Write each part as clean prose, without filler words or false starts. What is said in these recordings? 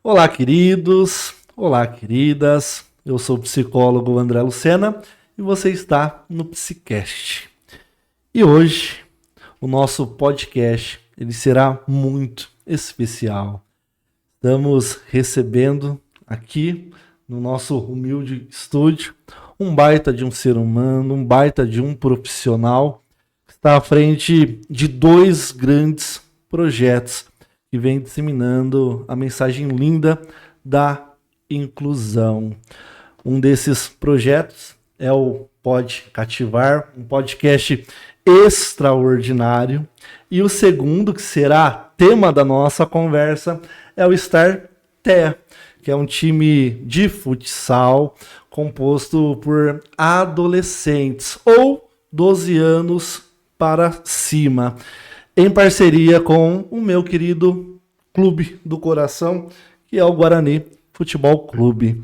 Olá, queridos. Olá, queridas. Eu sou o psicólogo André Lucena e você está no Psicast. E hoje, o nosso podcast ele será muito especial. Estamos recebendo aqui no nosso humilde estúdio um baita de um ser humano, um baita de um profissional que está à frente de dois grandes projetos que vem disseminando a mensagem linda da inclusão. Um desses projetos é o Pode Cativar, um podcast extraordinário. E o segundo, que será tema da nossa conversa, é o Star TEA, que é um time de futsal composto por adolescentes ou 12 anos para cima, em parceria com o meu querido clube do coração, que é o Guarani Futebol Clube.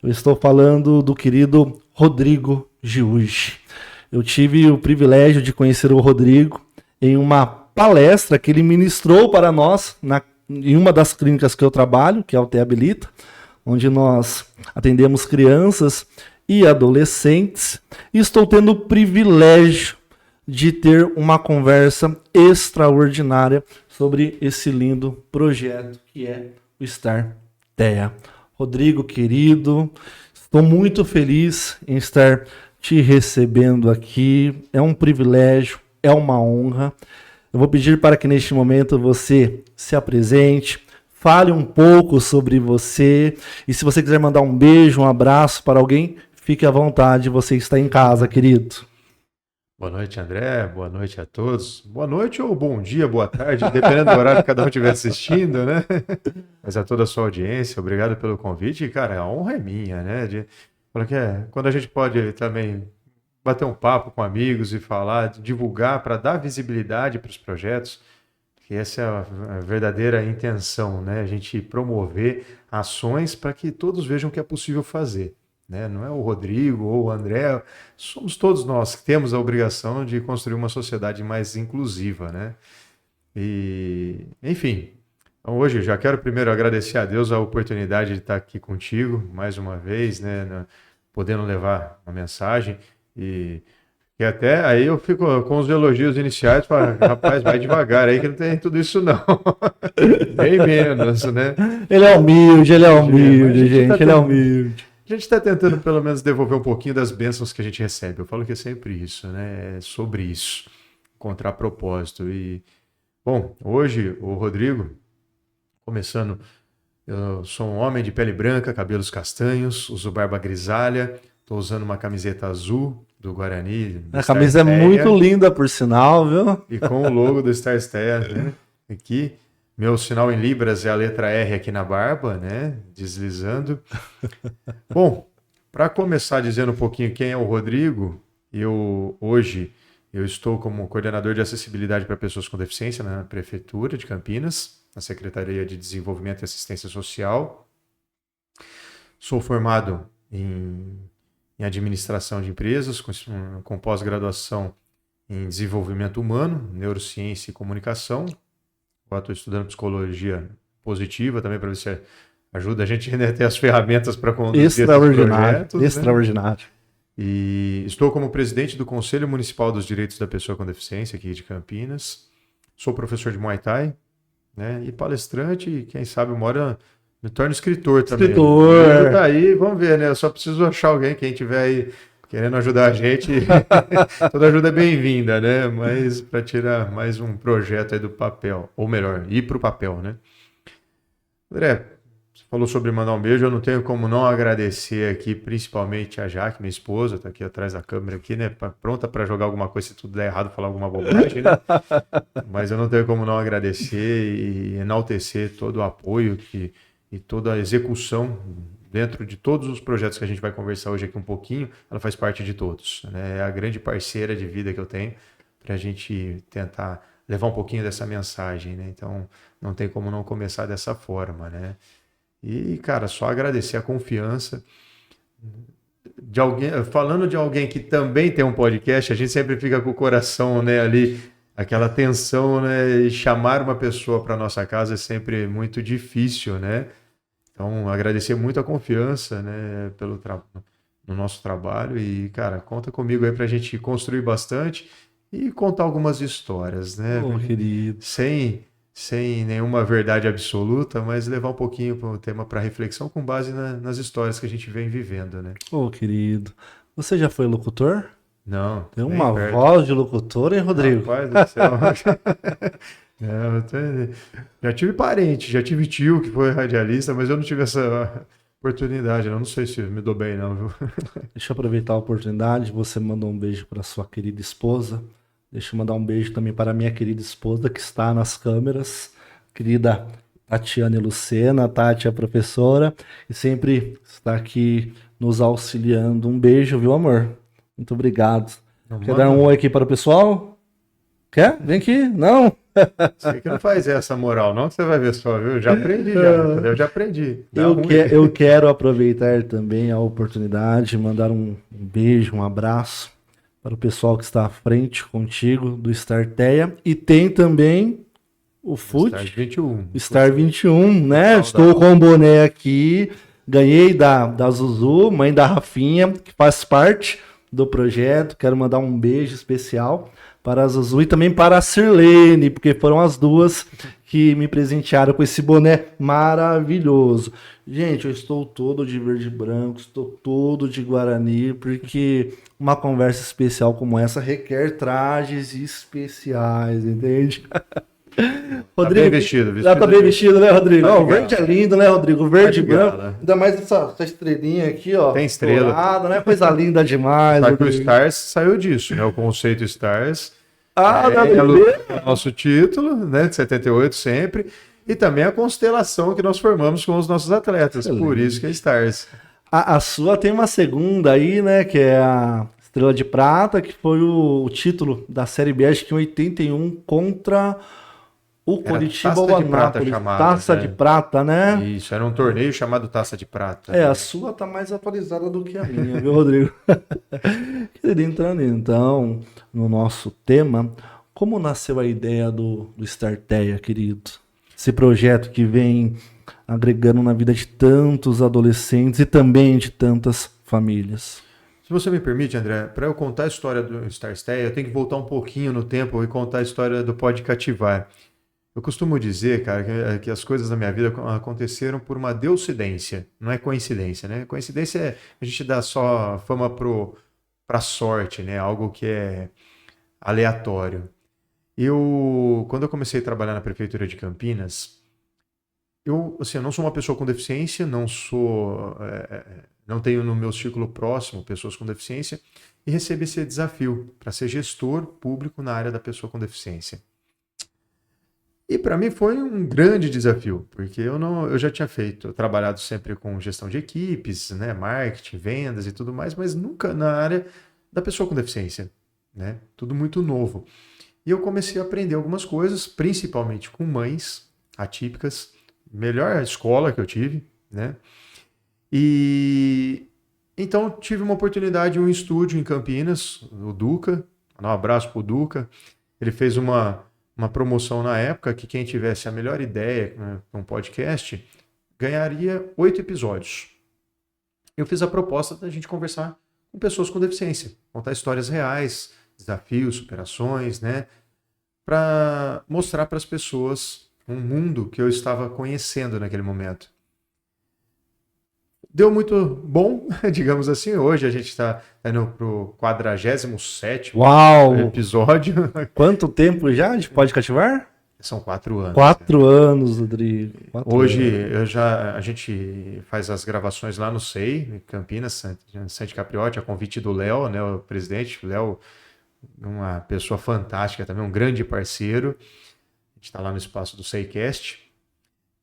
Eu estou falando do querido Rodrigo Giugi. Eu tive o privilégio de conhecer o Rodrigo em uma palestra que ele ministrou para nós em uma das clínicas que eu trabalho, que é o TEA Habilita, onde nós atendemos crianças e adolescentes. E estou tendo o privilégio de ter uma conversa extraordinária sobre esse lindo projeto que é o Star TEA. Rodrigo, querido, estou muito feliz em estar te recebendo aqui. É um privilégio, é uma honra. Eu vou pedir para que neste momento você se apresente, fale um pouco sobre você. E se você quiser mandar um beijo, um abraço para alguém, fique à vontade, você está em casa, querido. Boa noite, André. Boa noite a todos. Boa noite ou bom dia, boa tarde, dependendo do horário que cada um estiver assistindo, né? Mas a toda a sua audiência, obrigado pelo convite. E, cara, a honra é minha, né? Quando a gente pode também bater um papo com amigos e falar, divulgar para dar visibilidade para os projetos, que essa é a verdadeira intenção, né? A gente promover ações para que todos vejam que é possível fazer. Né? Não é o Rodrigo ou o André, somos todos nós que temos a obrigação de construir uma sociedade mais inclusiva, né? E, enfim, então hoje eu já quero primeiro agradecer a Deus a oportunidade de estar aqui contigo mais uma vez, né? Podendo levar uma mensagem e até aí eu fico com os elogios iniciais para rapaz, vai devagar aí que não tem tudo isso não, bem menos, né? Ele é humilde, gente, ele é humilde. A gente está tentando pelo menos devolver um pouquinho das bênçãos que a gente recebe. Eu falo que é sempre isso, né? É sobre isso, encontrar propósito. E, bom, hoje o Rodrigo, começando, eu sou um homem de pele branca, cabelos castanhos, uso barba grisalha, estou usando uma camiseta azul do Guarani. A camisa é muito linda, por sinal, viu? E com o logo do Star TEA, né? Aqui. Meu sinal em libras é a letra R aqui na barba, né? Deslizando. Bom, para começar dizendo um pouquinho quem é o Rodrigo, hoje eu estou como coordenador de acessibilidade para pessoas com deficiência na Prefeitura de Campinas, na Secretaria de Desenvolvimento e Assistência Social. Sou formado em administração de empresas, com pós-graduação em desenvolvimento humano, neurociência e comunicação. Estou estudando psicologia positiva também para ver se ajuda a gente a ter as ferramentas para conduzir esses projetos. Extraordinário. Né? E estou como presidente do Conselho Municipal dos Direitos da Pessoa com Deficiência aqui de Campinas. Sou professor de Muay Thai, né? E palestrante e quem sabe uma hora me torno escritor também. Escritor! Tá aí, vamos ver, né? Eu só preciso achar alguém, quem tiver aí querendo ajudar a gente, toda ajuda é bem-vinda, né? Mas para tirar mais um projeto aí do papel, ou melhor, ir para o papel, né? André, você falou sobre mandar um beijo, eu não tenho como não agradecer aqui, principalmente a Jaque, minha esposa, tá aqui atrás da câmera aqui, né? Pronta para jogar alguma coisa, se tudo der errado, falar alguma bobagem, né? Mas eu não tenho como não agradecer e enaltecer todo o apoio e toda a execução dentro de todos os projetos que a gente vai conversar hoje aqui um pouquinho, ela faz parte de todos, né? É a grande parceira de vida que eu tenho para a gente tentar levar um pouquinho dessa mensagem, né? Então, não tem como não começar dessa forma, né? E, cara, só agradecer a confiança de alguém, falando de alguém que também tem um podcast, a gente sempre fica com o coração, né, ali, aquela tensão, né? E chamar uma pessoa para nossa casa é sempre muito difícil, né? Então, agradecer muito a confiança, né, no nosso trabalho e, cara, conta comigo aí pra gente construir bastante e contar algumas histórias, né? Ô, querido. Sem nenhuma verdade absoluta, mas levar um pouquinho o tema para reflexão com base nas histórias que a gente vem vivendo, né? Ô, querido. Você já foi locutor? Não, Tem nem uma perto. voz de locutor, hein, Rodrigo? Rapaz do céu. Não, já tive parente, já tive tio que foi radialista, mas eu não tive essa oportunidade. Eu não sei se me dou bem, não, viu? Deixa eu aproveitar a oportunidade. Você mandou um beijo para sua querida esposa. Deixa eu mandar um beijo também para a minha querida esposa que está nas câmeras. Querida Tatiane Lucena, Tati é professora e sempre está aqui nos auxiliando. Um beijo, viu, amor? Muito obrigado. Não Quer dar um manda. oi aqui para o pessoal? Quer? Vem aqui. Não? Você que não faz essa moral, não, que você vai ver só, viu? Já aprendi, já. Eu já aprendi. Dá ruim. Eu quero aproveitar também a oportunidade, mandar um beijo, um abraço para o pessoal que está à frente contigo do Starteia. E tem também o Star FUT, 21. Star 21, né? Saudade. Estou com o boné aqui. Ganhei da Zuzu, mãe da Rafinha, que faz parte do projeto. Quero mandar um beijo especial para a Zuzu e também para a Sirlene, porque foram as duas que me presentearam com esse boné maravilhoso. Gente, eu estou todo de verde e branco, estou todo de Guarani, porque uma conversa especial como essa requer trajes especiais, entende? Tá bem vestido, Já tá bem vestido, né, Rodrigo? Tá Ó, o verde é lindo, né, Rodrigo? O verde e ligado, branco. né? Ainda mais essa estrelinha aqui, ó. Tem estrela. Dourada, né? Coisa linda demais. Só que o Rodrigo. Stars saiu disso, né? O conceito Stars Ah, dá é pra ver? o nosso título, né? De 78 sempre. E também a constelação que nós formamos com os nossos atletas. Por isso que é Stars. A sua tem uma segunda aí, né? Que é a Estrela de Prata, que foi o título da Série B, acho que em 81, contra o Era Coritiba Taça ou de Prata Anápolis. chamada, Taça né? de Prata, né? Isso, era um torneio chamado Taça de Prata. É, a sua tá mais atualizada do que a minha, viu, Rodrigo? Querido, entrando então no nosso tema, como nasceu a ideia do Starteia, querido? Esse projeto que vem agregando na vida de tantos adolescentes e também de tantas famílias. Se você me permite, André, para eu contar a história do Starsteia, eu tenho que voltar um pouquinho no tempo e contar a história do Pode Cativar. Eu costumo dizer, cara, que as coisas na minha vida aconteceram por uma deucidência, não é coincidência, né? Coincidência é a gente dá só fama pra sorte, né? Algo que é aleatório. Quando eu comecei a trabalhar na prefeitura de Campinas, eu não sou uma pessoa com deficiência, não tenho no meu círculo próximo pessoas com deficiência e recebi esse desafio para ser gestor público na área da pessoa com deficiência. E para mim foi um grande desafio, porque eu já tinha trabalhado sempre com gestão de equipes, né, marketing, vendas e tudo mais, mas nunca na área da pessoa com deficiência, né? Tudo muito novo. E eu comecei a aprender algumas coisas, principalmente com mães atípicas, melhor escola que eu tive, né? E então tive uma oportunidade, um estúdio em Campinas, o Duca, um abraço pro Duca. Ele fez uma promoção na época que quem tivesse a melhor ideia com um podcast ganharia 8 episódios. Eu fiz a proposta da gente conversar com pessoas com deficiência, contar histórias reais, desafios, superações, né? Para mostrar para as pessoas um mundo que eu estava conhecendo naquele momento. Deu muito bom, digamos assim. Hoje a gente está indo para o 47º Uau! episódio. Quanto tempo já de Pode Cativar? São 4 anos. 4 anos, Rodrigo. Hoje a gente faz as gravações lá no SEI, em Campinas, Sante Capriotti, a convite do Léo, né, o presidente. O Léo, uma pessoa fantástica também, um grande parceiro. A gente está lá no espaço do SEIcast.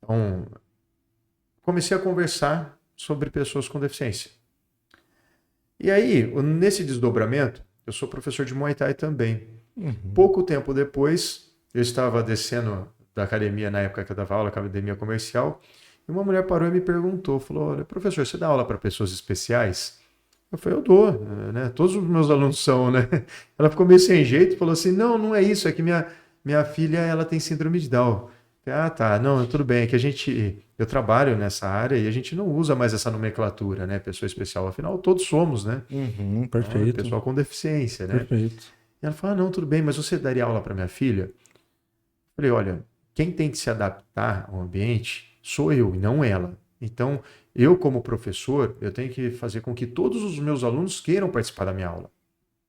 Então, comecei a conversar sobre pessoas com deficiência. E aí, nesse desdobramento, eu sou professor de Muay Thai também. Pouco tempo depois, eu estava descendo da academia, na época que eu dava aula, academia comercial, e uma mulher parou e me perguntou, falou, olha, professor, você dá aula para pessoas especiais? Eu falei, eu dou, né? Todos os meus alunos são, né? Ela ficou meio sem jeito, falou assim, não é isso, é que minha filha, ela tem síndrome de Down. Ah, tá. Não, tudo bem. É que eu trabalho nessa área e a gente não usa mais essa nomenclatura, né? Pessoa especial. Afinal, todos somos, né? Uhum, Então, é perfeito, pessoal com deficiência, né? perfeito. E ela falou, ah, não, tudo bem, mas você daria aula para minha filha? Eu falei, olha, quem tem que se adaptar ao ambiente sou eu e não ela. Então, eu como professor, eu tenho que fazer com que todos os meus alunos queiram participar da minha aula,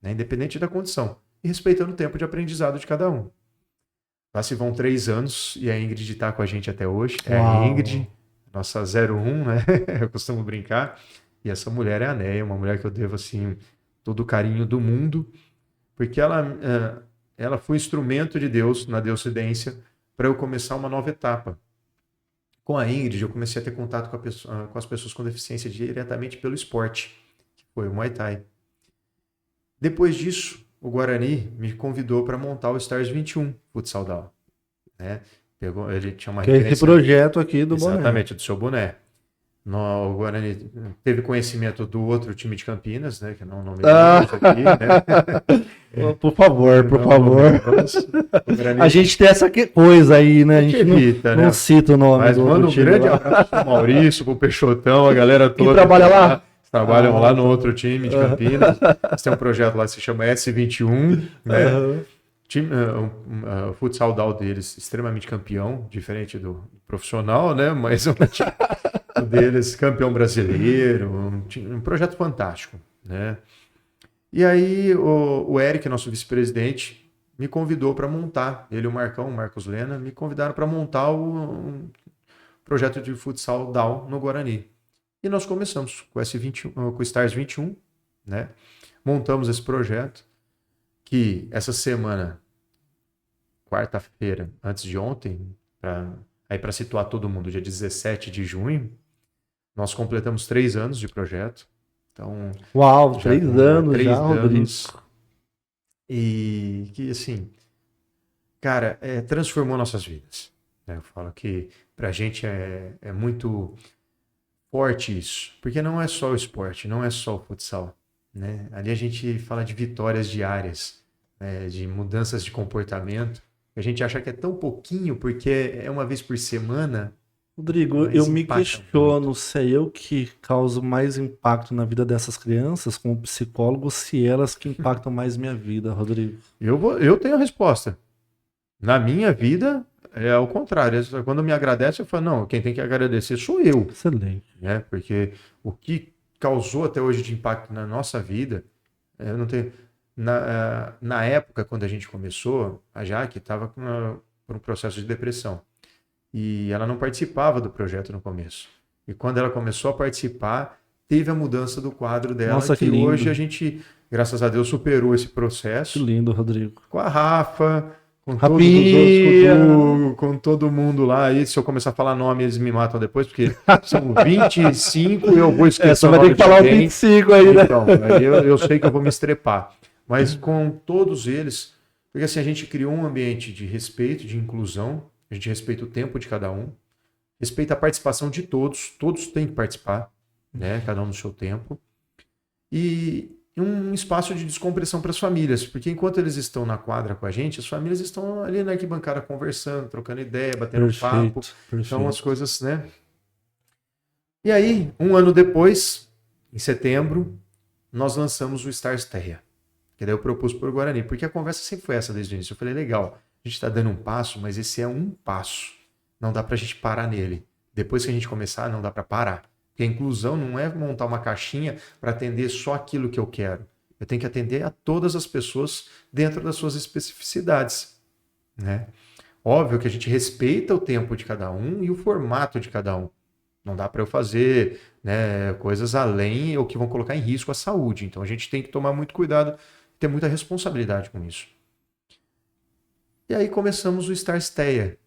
né? Independente da condição. E respeitando o tempo de aprendizado de cada um. Lá se vão 3 anos e a Ingrid está com a gente até hoje. É a Uau. Ingrid, nossa 01, né? Eu costumo brincar. E essa mulher é a Néia, uma mulher que eu devo, assim, todo o carinho do mundo, porque ela foi instrumento de Deus na Deuscidência para eu começar uma nova etapa. Com a Ingrid, eu comecei a ter contato com as pessoas com deficiência diretamente pelo esporte, que foi o Muay Thai. Depois disso, o Guarani me convidou para montar o Stars 21 Futsal Down, né? Ele tinha uma Que é esse referência projeto aqui do boné. exatamente do seu boné. O Guarani teve conhecimento do outro time de Campinas, né? Que não Ah, nomeamos aqui, né? por favor, por Não favor. nomeamos. O A Guarani gente tem essa coisa aí, né? A gente gente não, evita, não né? cita o nome Mas do manda um time grande lá. abraço pro Maurício, pro Peixotão, a galera Quem toda trabalha que lá? trabalham lá no Tá outro bom. time de Aham, Campinas. Eles têm um projeto lá que se chama S21, né? aham. O futsal DAO deles extremamente campeão, diferente do profissional, né? Mas um time deles campeão brasileiro, um projeto fantástico, né? E aí o Eric, nosso vice-presidente, me convidou para montar, ele e o Marcão, o Marcos Lena, me convidaram para montar um projeto de futsal DAO no Guarani. E nós começamos com com o Stars 21, né? Montamos esse projeto, que essa semana, quarta-feira, antes de ontem, para situar todo mundo, dia 17 de junho, nós completamos 3 anos de projeto. Então, Uau, já 3 anos já, Rodrigo. anos. E que, assim, cara, transformou nossas vidas, né? Eu falo que pra gente é muito forte isso, porque não é só o esporte, não é só o futsal, né? Ali a gente fala de vitórias diárias, né? De mudanças de comportamento. A gente acha que é tão pouquinho, porque é uma vez por semana, Rodrigo, eu mas me impacta muito. questiono se é eu que causo mais impacto na vida dessas crianças como psicólogo, se elas que impactam mais minha vida, Rodrigo. Eu tenho a resposta. Na minha vida, é ao contrário. Quando me agradece, eu falo, não, quem tem que agradecer sou eu, Excelente. né? Porque o que causou até hoje de impacto na nossa vida, eu não tenho. Na época, quando a gente começou, a Jaque estava por um processo de depressão. E ela não participava do projeto no começo. E quando ela começou a participar, teve a mudança do quadro dela, Nossa, que que hoje a lindo. gente, graças a Deus, superou esse Que processo lindo, Rodrigo. com a Rafa, com todos os outros, com o Rapinha! Dugo, com todo mundo lá. E se eu começar a falar nome, eles me matam depois, porque são 25 e eu vou É, esquecer só o vai ter nome que de falar o alguém. 25 aí, né? Então, aí eu sei que eu vou me estrepar. Mas com todos eles, porque assim, a gente criou um ambiente de respeito, de inclusão, a gente respeita o tempo de cada um, respeita a participação de todos têm que participar, né? Cada um no seu tempo. E um espaço de descompressão para as famílias, porque enquanto eles estão na quadra com a gente, as famílias estão ali na arquibancada conversando, trocando ideia, batendo papo. Perfeito, Então as perfeito. coisas, né? E aí, um ano depois, em setembro, nós lançamos o Stars Terra, que daí eu propus para o Guarani, porque a conversa sempre foi essa desde o início. Eu falei, legal, a gente está dando um passo, mas esse é um passo. Não dá para a gente parar nele. Depois que a gente começar, não dá para parar. Porque a inclusão não é montar uma caixinha para atender só aquilo que eu quero. Eu tenho que atender a todas as pessoas dentro das suas especificidades, né? Óbvio que a gente respeita o tempo de cada um e o formato de cada um. Não dá para eu fazer, né, coisas além ou que vão colocar em risco a saúde. Então a gente tem que tomar muito cuidado, ter muita responsabilidade com isso. E aí começamos o Star Steia.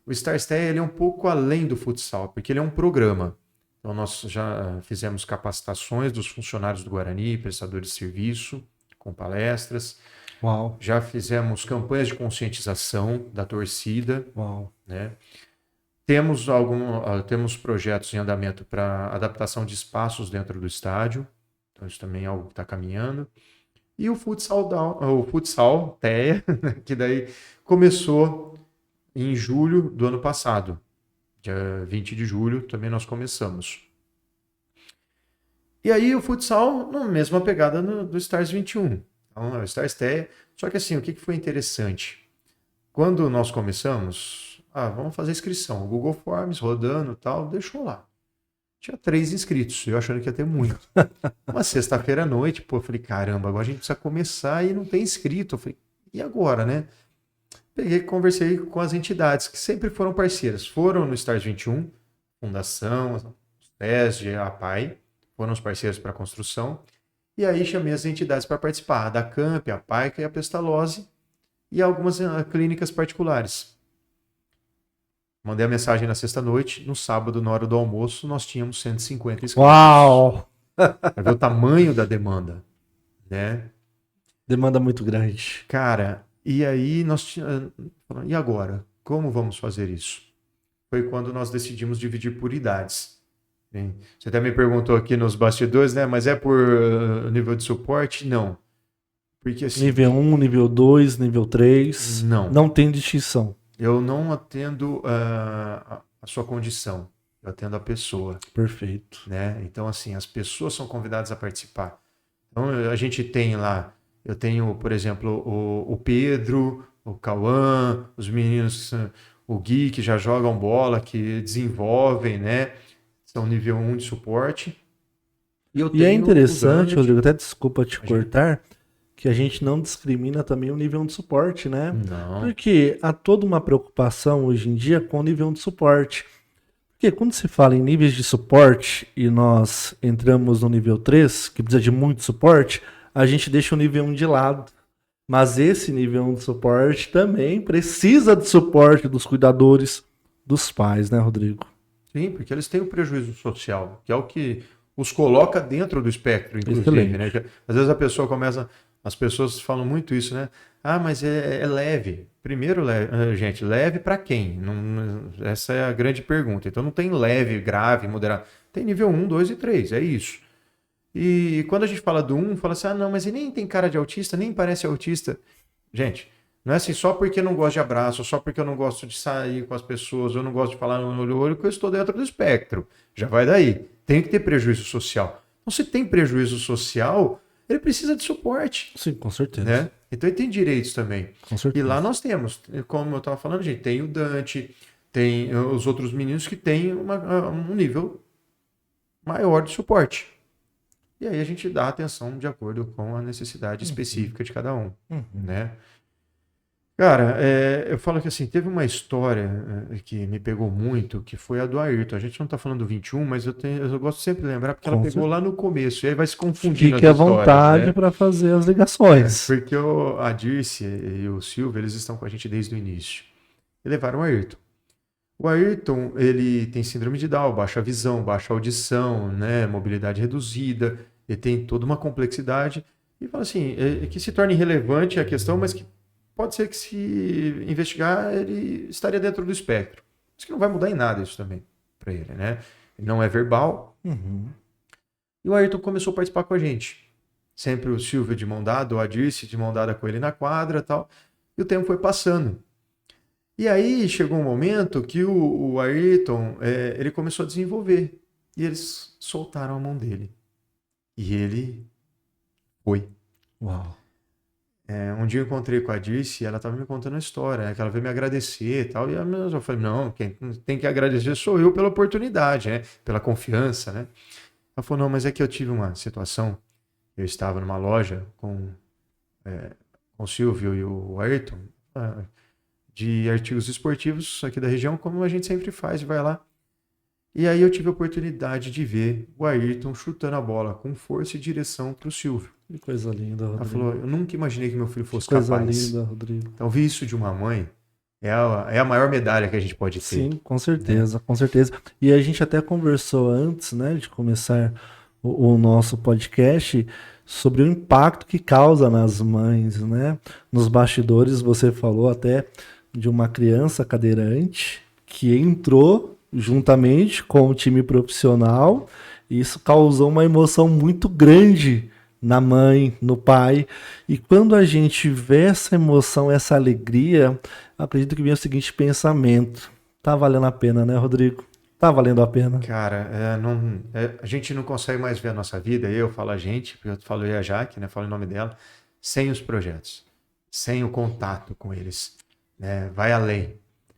O Star Steia ele é um pouco além do futsal, porque ele é um programa. Então nós já fizemos capacitações dos funcionários do Guarani, prestadores de serviço, com palestras. Uau, Já fizemos campanhas de conscientização da torcida, uau. né? Temos projetos em andamento para adaptação de espaços dentro do estádio. Então, isso também é algo que está caminhando. E o futsal TEA, que daí começou em julho do ano passado. Dia 20 de julho também nós começamos. E aí o futsal, na mesma pegada do Stars 21. Então, é o Stars TEA. Só que assim, o que foi interessante? Quando nós começamos, vamos fazer inscrição. O Google Forms rodando e tal, deixou lá. Tinha 3 inscritos, eu achando que ia ter muito. Uma sexta-feira à noite, eu falei, caramba, agora a gente precisa começar e não tem inscrito. Eu falei, e agora, né? Peguei e conversei com as entidades que sempre foram parceiras. Foram no Stars 21, Fundação, SESG, a APAI, foram os parceiros para a construção. E aí chamei as entidades para participar, a da Camp, a PAICA e a Pestalozzi, e algumas clínicas particulares. Mandei a mensagem na sexta-noite, no sábado, na hora do almoço, nós tínhamos 150 inscritos. Uau! Para ver o tamanho da demanda, né? Demanda muito grande. Cara, e aí e agora? Como vamos fazer isso? Foi quando nós decidimos dividir por idades. Você até me perguntou aqui nos bastidores, né? Mas é por nível de suporte? Não. Porque, assim, nível 1, nível 2, nível 3. Não. Não tem distinção. Eu não atendo a sua condição. Eu atendo a pessoa. Perfeito. Né? Então, assim, as pessoas são convidadas a participar. Então, a gente tem lá, eu tenho, por exemplo, o Pedro, o Cauã, os meninos, o Gui, que já jogam bola, que desenvolvem, né? São nível 1 de suporte. E é interessante, Rodrigo, até desculpa te cortar, que a gente não discrimina também o nível 1 de suporte, né? Não. Porque há toda uma preocupação hoje em dia com o nível 1 de suporte. Porque quando se fala em níveis de suporte e nós entramos no nível 3, que precisa de muito suporte, a gente deixa o nível 1 de lado. Mas esse nível 1 de suporte também precisa de suporte dos cuidadores, dos pais, né, Rodrigo? Sim, porque eles têm o prejuízo social, que é o que os coloca dentro do espectro, inclusive, né? Às vezes a pessoa começa... As pessoas falam muito isso, né? Mas é leve. Primeiro, gente, leve para quem? Essa é a grande pergunta. Então não tem leve, grave, moderado. Tem nível 1, 2 e 3, é isso. E quando a gente fala do 1, fala assim, não, mas ele nem tem cara de autista, nem parece autista. Gente, não é assim, só porque eu não gosto de abraço, só porque eu não gosto de sair com as pessoas, eu não gosto de falar no olho a olho, que eu estou dentro do espectro. Já vai daí. Tem que ter prejuízo social. Então, se tem prejuízo social, ele precisa de suporte. Sim, com certeza. Né? Então ele tem direitos também. Com certeza. E lá nós temos, como eu estava falando, gente, tem o Dante, tem os outros meninos que têm um nível maior de suporte. E aí a gente dá atenção de acordo com a necessidade específica de cada um. Né? Cara, eu falo que assim, teve uma história que me pegou muito, que foi a do Ayrton. A gente não está falando do 21, mas eu gosto sempre de lembrar, porque ela pegou lá no começo, e aí vai se confundindo. Fique à vontade, né, para fazer as ligações. Porque a Dirce e o Silvio, eles estão com a gente desde o início. E levaram o Ayrton. O Ayrton, ele tem síndrome de Down, baixa visão, baixa audição, né, mobilidade reduzida, ele tem toda uma complexidade. E fala assim, que se torna irrelevante a questão, mas que pode ser que, se investigar, ele estaria dentro do espectro. Mas que não vai mudar em nada isso também para ele, né? Ele não é verbal. E o Ayrton começou a participar com a gente. Sempre o Silvio de mão dada, o Adirce de mão dada com ele na quadra e tal. E o tempo foi passando. E aí chegou um momento que o Ayrton, ele começou a desenvolver. E eles soltaram a mão dele. E ele foi. Uau. Um dia eu encontrei com a Dirce e ela estava me contando a história, né, que ela veio me agradecer e tal, e eu falei, não, quem tem que agradecer sou eu pela oportunidade, né, pela confiança, né. Ela falou, não, mas é que eu tive uma situação, eu estava numa loja com o Silvio e o Ayrton, de artigos esportivos aqui da região, como a gente sempre faz, vai lá. E aí eu tive a oportunidade de ver o Ayrton chutando a bola com força e direção para o Silvio. Que coisa linda, Rodrigo. Ela falou, eu nunca imaginei que meu filho fosse capaz. Coisa linda, Rodrigo. Então, ver isso de uma mãe é a maior medalha que a gente pode ter. Sim, com certeza, com certeza. E a gente até conversou antes, né, de começar o nosso podcast sobre o impacto que causa nas mães, né? Nos bastidores você falou até de uma criança cadeirante que entrou juntamente com o time profissional e isso causou uma emoção muito grande na mãe, no pai. E quando a gente vê essa emoção, essa alegria, acredito que vem o seguinte pensamento: tá valendo a pena, né, Rodrigo? Tá valendo a pena. Cara, a gente não consegue mais ver a nossa vida, eu falo a gente, porque eu falo eu e a Jaque, né, falo em nome dela, sem os projetos, sem o contato com eles, né, vai além.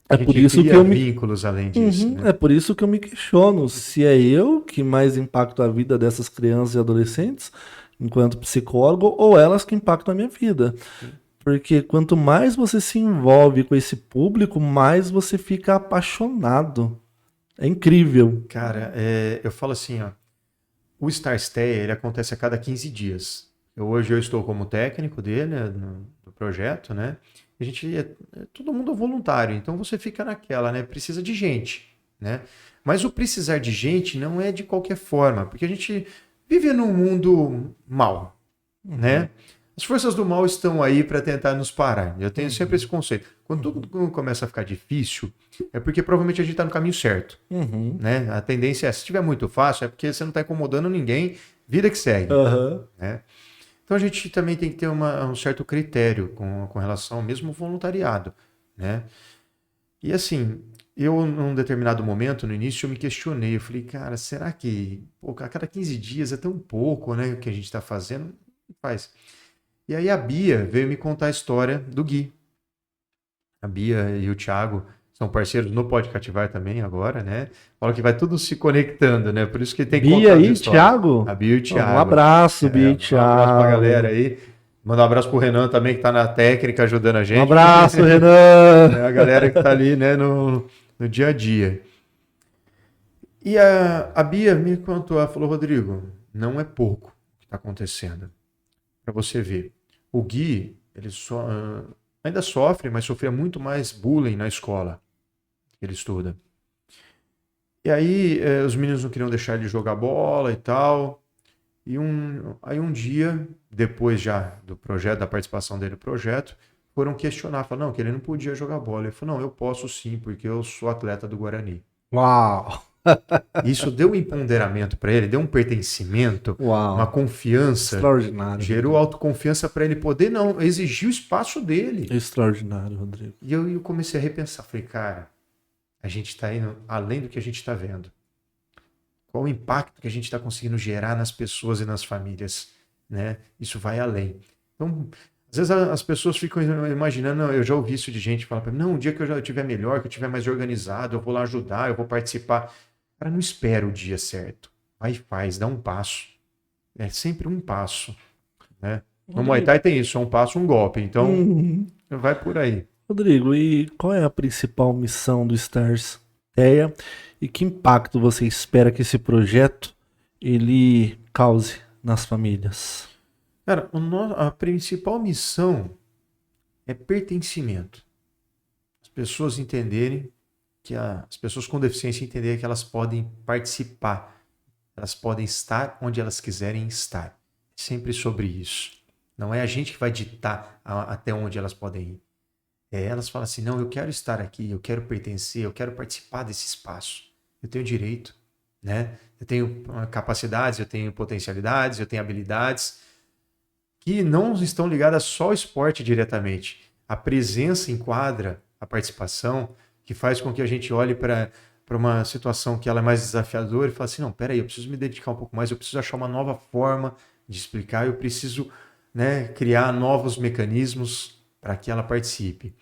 A É por gente isso que cria eu me vínculos além disso, Uhum. né? É por isso que eu me questiono se é eu que mais impacto a vida dessas crianças e adolescentes, enquanto psicólogo, ou elas que impactam a minha vida. Sim. Porque quanto mais você se envolve com esse público, mais você fica apaixonado. É incrível. Cara, eu falo assim, ó, o Star Stay, ele acontece a cada 15 dias. Hoje eu estou como técnico dele, né, do projeto, né? A gente todo mundo é voluntário, então você fica naquela, né? Precisa de gente, né? Mas o precisar de gente não é de qualquer forma, porque a gente vive num mundo mal, né? As forças do mal estão aí para tentar nos parar. Eu tenho sempre esse conceito. Quando tudo começa a ficar difícil, é porque provavelmente a gente está no caminho certo, Uhum. né? A tendência é, se estiver muito fácil, é porque você não está incomodando ninguém, vida que segue, Aham. né? Então a gente também tem que ter um certo critério com relação ao mesmo voluntariado, né? E assim, eu num determinado momento, no início, eu me questionei, eu falei, cara, será que a cada 15 dias é tão pouco, né, o que a gente está fazendo? Não faz. E aí a Bia veio me contar a história do Gui. A Bia e o Thiago são parceiros no Pode Cativar também agora, né? Fala que vai tudo se conectando, né? Por isso que tem que Bia contar as e histórias. Thiago? A Bia e o Um Thiago. abraço, Bia e Um abraço pra galera Thiago. aí. Manda um abraço pro Renan também, que tá na técnica ajudando a Um gente. abraço, É Renan. a galera que tá ali, né, no dia a dia. E a Bia me contou, ela falou, Rodrigo, não é pouco o que está acontecendo. Para você ver. O Gui, ele ainda sofre, mas sofria muito mais bullying na escola que ele estuda. E aí os meninos não queriam deixar ele jogar bola e tal. E aí um dia, depois já do projeto, da participação dele no projeto, foram questionar, falaram, não, que ele não podia jogar bola. Ele falou, não, eu posso sim, porque eu sou atleta do Guarani. Uau. Isso deu um empoderamento para ele, deu um pertencimento, uma Uau. confiança, Extraordinário, gerou Rodrigo. autoconfiança para ele poder não exigir o espaço dele. Extraordinário, Rodrigo. E eu comecei a repensar, falei, cara, a gente está indo além do que a gente está vendo. Qual o impacto que a gente está conseguindo gerar nas pessoas e nas famílias, né? Isso vai além. Então, às vezes as pessoas ficam imaginando, eu já ouvi isso de gente falar para mim, não, um dia que eu já estiver melhor, que eu estiver mais organizado, eu vou lá ajudar, eu vou participar. Cara, não espera o dia certo. Vai e faz, dá um passo. É sempre um passo, né? No Muay Thai tem isso, é um passo, um golpe. Então, Uhum. vai por aí. Rodrigo, e qual é a principal missão do Stars Teia e que impacto você espera que esse projeto ele cause nas famílias? Cara, a principal missão é pertencimento. As pessoas entenderem as pessoas com deficiência entenderem que elas podem participar, elas podem estar onde elas quiserem estar. Sempre sobre isso. Não é a gente que vai ditar até onde elas podem ir. Elas falam assim, não, eu quero estar aqui, eu quero pertencer, eu quero participar desse espaço. Eu tenho direito, né? Eu tenho capacidades, eu tenho potencialidades, eu tenho habilidades que não estão ligadas só ao esporte diretamente. A presença enquadra a participação, que faz com que a gente olhe para uma situação que ela é mais desafiadora e fale assim, não, peraí, eu preciso me dedicar um pouco mais, eu preciso achar uma nova forma de explicar, eu preciso, né, criar novos mecanismos para que ela participe.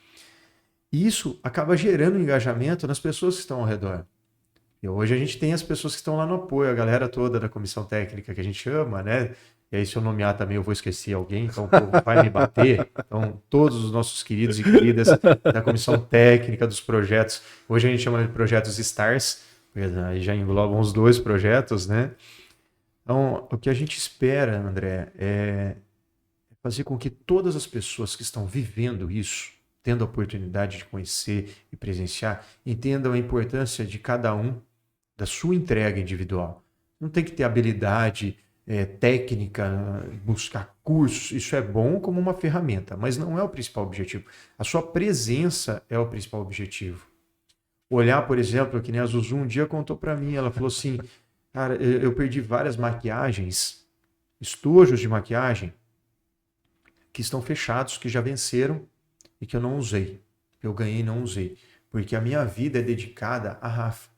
E isso acaba gerando engajamento nas pessoas que estão ao redor. E hoje a gente tem as pessoas que estão lá no apoio, a galera toda da comissão técnica que a gente ama, né? E aí, se eu nomear também, eu vou esquecer alguém, então o povo vai me bater. Então, todos os nossos queridos e queridas da comissão técnica dos projetos, hoje a gente chama de projetos STARS, aí já englobam os dois projetos, né? Então, o que a gente espera, André, é fazer com que todas as pessoas que estão vivendo isso, tendo a oportunidade de conhecer e presenciar, entendam a importância de cada um, da sua entrega individual. Não tem que ter habilidade técnica, buscar cursos, isso é bom como uma ferramenta, mas não é o principal objetivo. A sua presença é o principal objetivo. Olhar, por exemplo, que nem a Zuzu um dia contou para mim, ela falou assim, cara, eu perdi várias maquiagens estojos de maquiagem que estão fechados, que já venceram e que eu não usei. Eu ganhei e não usei. Porque a minha vida é dedicada a Rafa.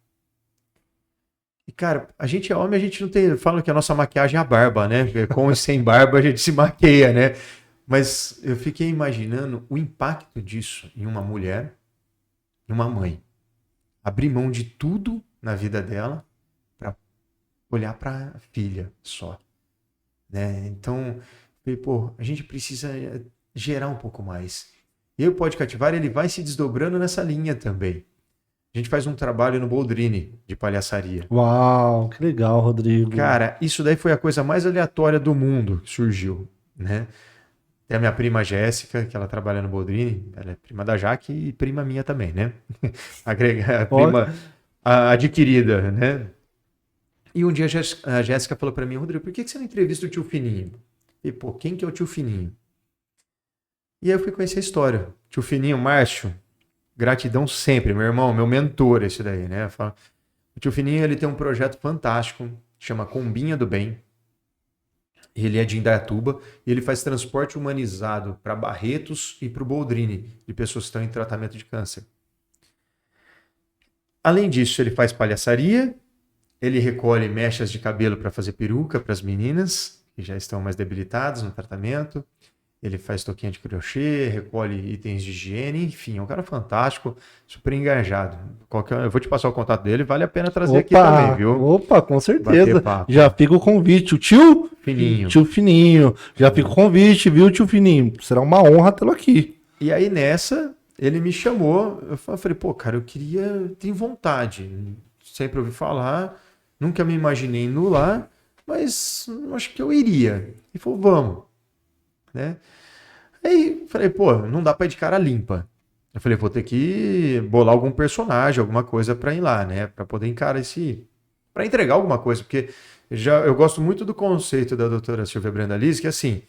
E, cara, a gente é homem, a gente não tem... Falam que a nossa maquiagem é a barba, né? Com e sem barba a gente se maqueia, né? Mas eu fiquei imaginando o impacto disso em uma mulher, em uma mãe. Abrir mão de tudo na vida dela para olhar para a filha só. Né? Então, pô, a gente precisa gerar um pouco mais. E o Pode Cativar, ele vai se desdobrando nessa linha também. A gente faz um trabalho no Boldrini de palhaçaria. Uau, que legal, Rodrigo. Cara, isso daí foi a coisa mais aleatória do mundo que surgiu, né? Tem a minha prima Jéssica, que ela trabalha no Boldrini, ela é prima da Jaque e prima minha também, né? A prima adquirida, né? E um dia a Jéssica falou pra mim, Rodrigo, por que você não entrevista o tio Fininho? E, pô, quem que é o tio Fininho? E aí eu fui conhecer a história. Tio Fininho, Márcio, gratidão sempre, meu irmão, meu mentor esse daí, né? O tio Fininho, ele tem um projeto fantástico, chama Combinha do Bem. Ele é de Indaiatuba e ele faz transporte humanizado para Barretos e para o Boldrini, de pessoas que estão em tratamento de câncer. Além disso, ele faz palhaçaria, ele recolhe mechas de cabelo para fazer peruca para as meninas, que já estão mais debilitadas no tratamento. Ele faz toquinha de crochê, recolhe itens de higiene, enfim, é um cara fantástico, super engajado. Eu vou te passar o contato dele, vale a pena trazer aqui também, viu? Opa, com certeza. Já fica o convite. O tio Fininho. Tio Fininho. Já fica o convite, viu, tio Fininho? Será uma honra tê-lo aqui. E aí nessa, ele me chamou, eu falei, pô, cara, tenho vontade. Sempre ouvi falar, nunca me imaginei indo lá, mas acho que eu iria. E falou, vamos. Né? Aí falei, pô, não dá pra ir de cara limpa. Eu falei, vou ter que bolar algum personagem, alguma coisa pra ir lá, né? Pra poder encarar pra entregar alguma coisa, porque eu gosto muito do conceito da doutora Silvia Brandalize, que é assim,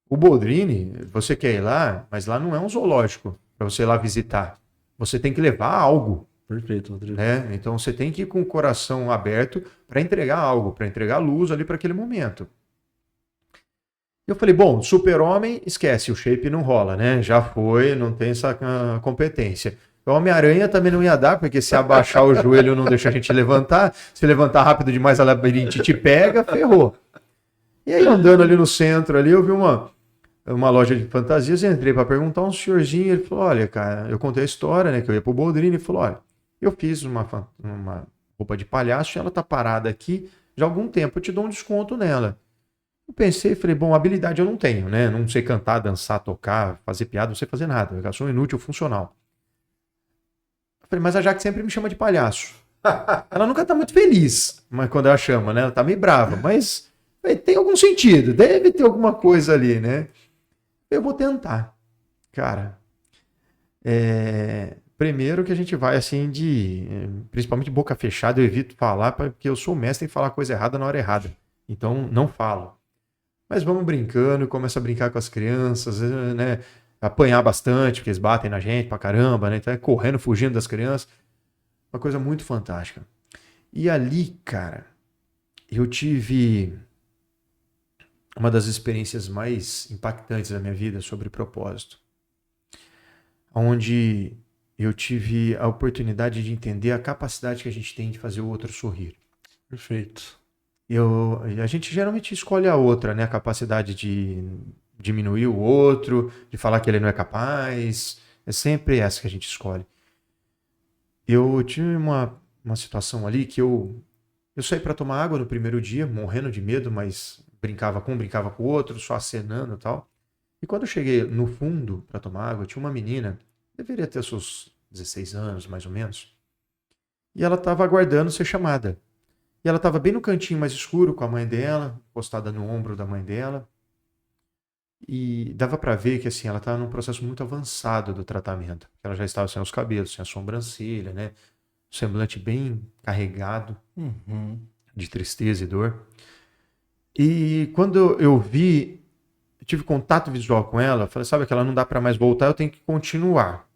o Boldrini, você quer ir lá, mas lá não é um zoológico pra você ir lá visitar. Você tem que levar algo. Perfeito, Rodrigo. Né? Então você tem que ir com o coração aberto pra entregar algo, pra entregar luz ali pra aquele momento. Eu falei, bom, Super-Homem, esquece, o shape não rola, né? Já foi, não tem essa competência. O Homem-Aranha também não ia dar, porque se abaixar o joelho não deixa a gente levantar, se levantar rápido demais a labirinte te pega, ferrou. E aí, andando ali no centro, ali, eu vi uma loja de fantasias, eu entrei para perguntar a um senhorzinho, ele falou, olha, cara, eu contei a história, né, que eu ia pro Boldrini, ele falou, olha, eu fiz uma roupa de palhaço e ela tá parada aqui já há algum tempo, eu te dou um desconto nela. Eu pensei, falei, bom, habilidade eu não tenho, né? Não sei cantar, dançar, tocar, fazer piada, não sei fazer nada. Eu sou inútil, funcional. Eu falei, mas a Jaque sempre me chama de palhaço. Ela nunca tá muito feliz, mas quando ela chama, né? Ela tá meio brava, mas tem algum sentido, deve ter alguma coisa ali, né? Eu vou tentar. Cara, primeiro que a gente vai assim principalmente boca fechada, eu evito falar, porque eu sou mestre em falar coisa errada na hora errada. Então, não falo. Mas vamos brincando, começa a brincar com as crianças, né? Apanhar bastante, porque eles batem na gente pra caramba, né? Então correndo, fugindo das crianças. Uma coisa muito fantástica. E ali, cara, eu tive uma das experiências mais impactantes da minha vida sobre propósito. Onde eu tive a oportunidade de entender a capacidade que a gente tem de fazer o outro sorrir. Perfeito. A gente geralmente escolhe a outra, né? A capacidade de diminuir o outro, de falar que ele não é capaz. É sempre essa que a gente escolhe. Eu tive uma situação ali que eu saí para tomar água no primeiro dia, morrendo de medo, mas brincava com o outro, só acenando e tal. E quando eu cheguei no fundo para tomar água, tinha uma menina, deveria ter seus 16 anos, mais ou menos, e ela estava aguardando ser chamada. E ela estava bem no cantinho mais escuro com a mãe dela, postada no ombro da mãe dela. E dava para ver que assim, ela estava num processo muito avançado do tratamento. Ela já estava sem os cabelos, sem a sobrancelha, né? O semblante bem carregado de tristeza e dor. E quando eu tive contato visual com ela, falei, sabe que ela não dá para mais voltar, eu tenho que continuar.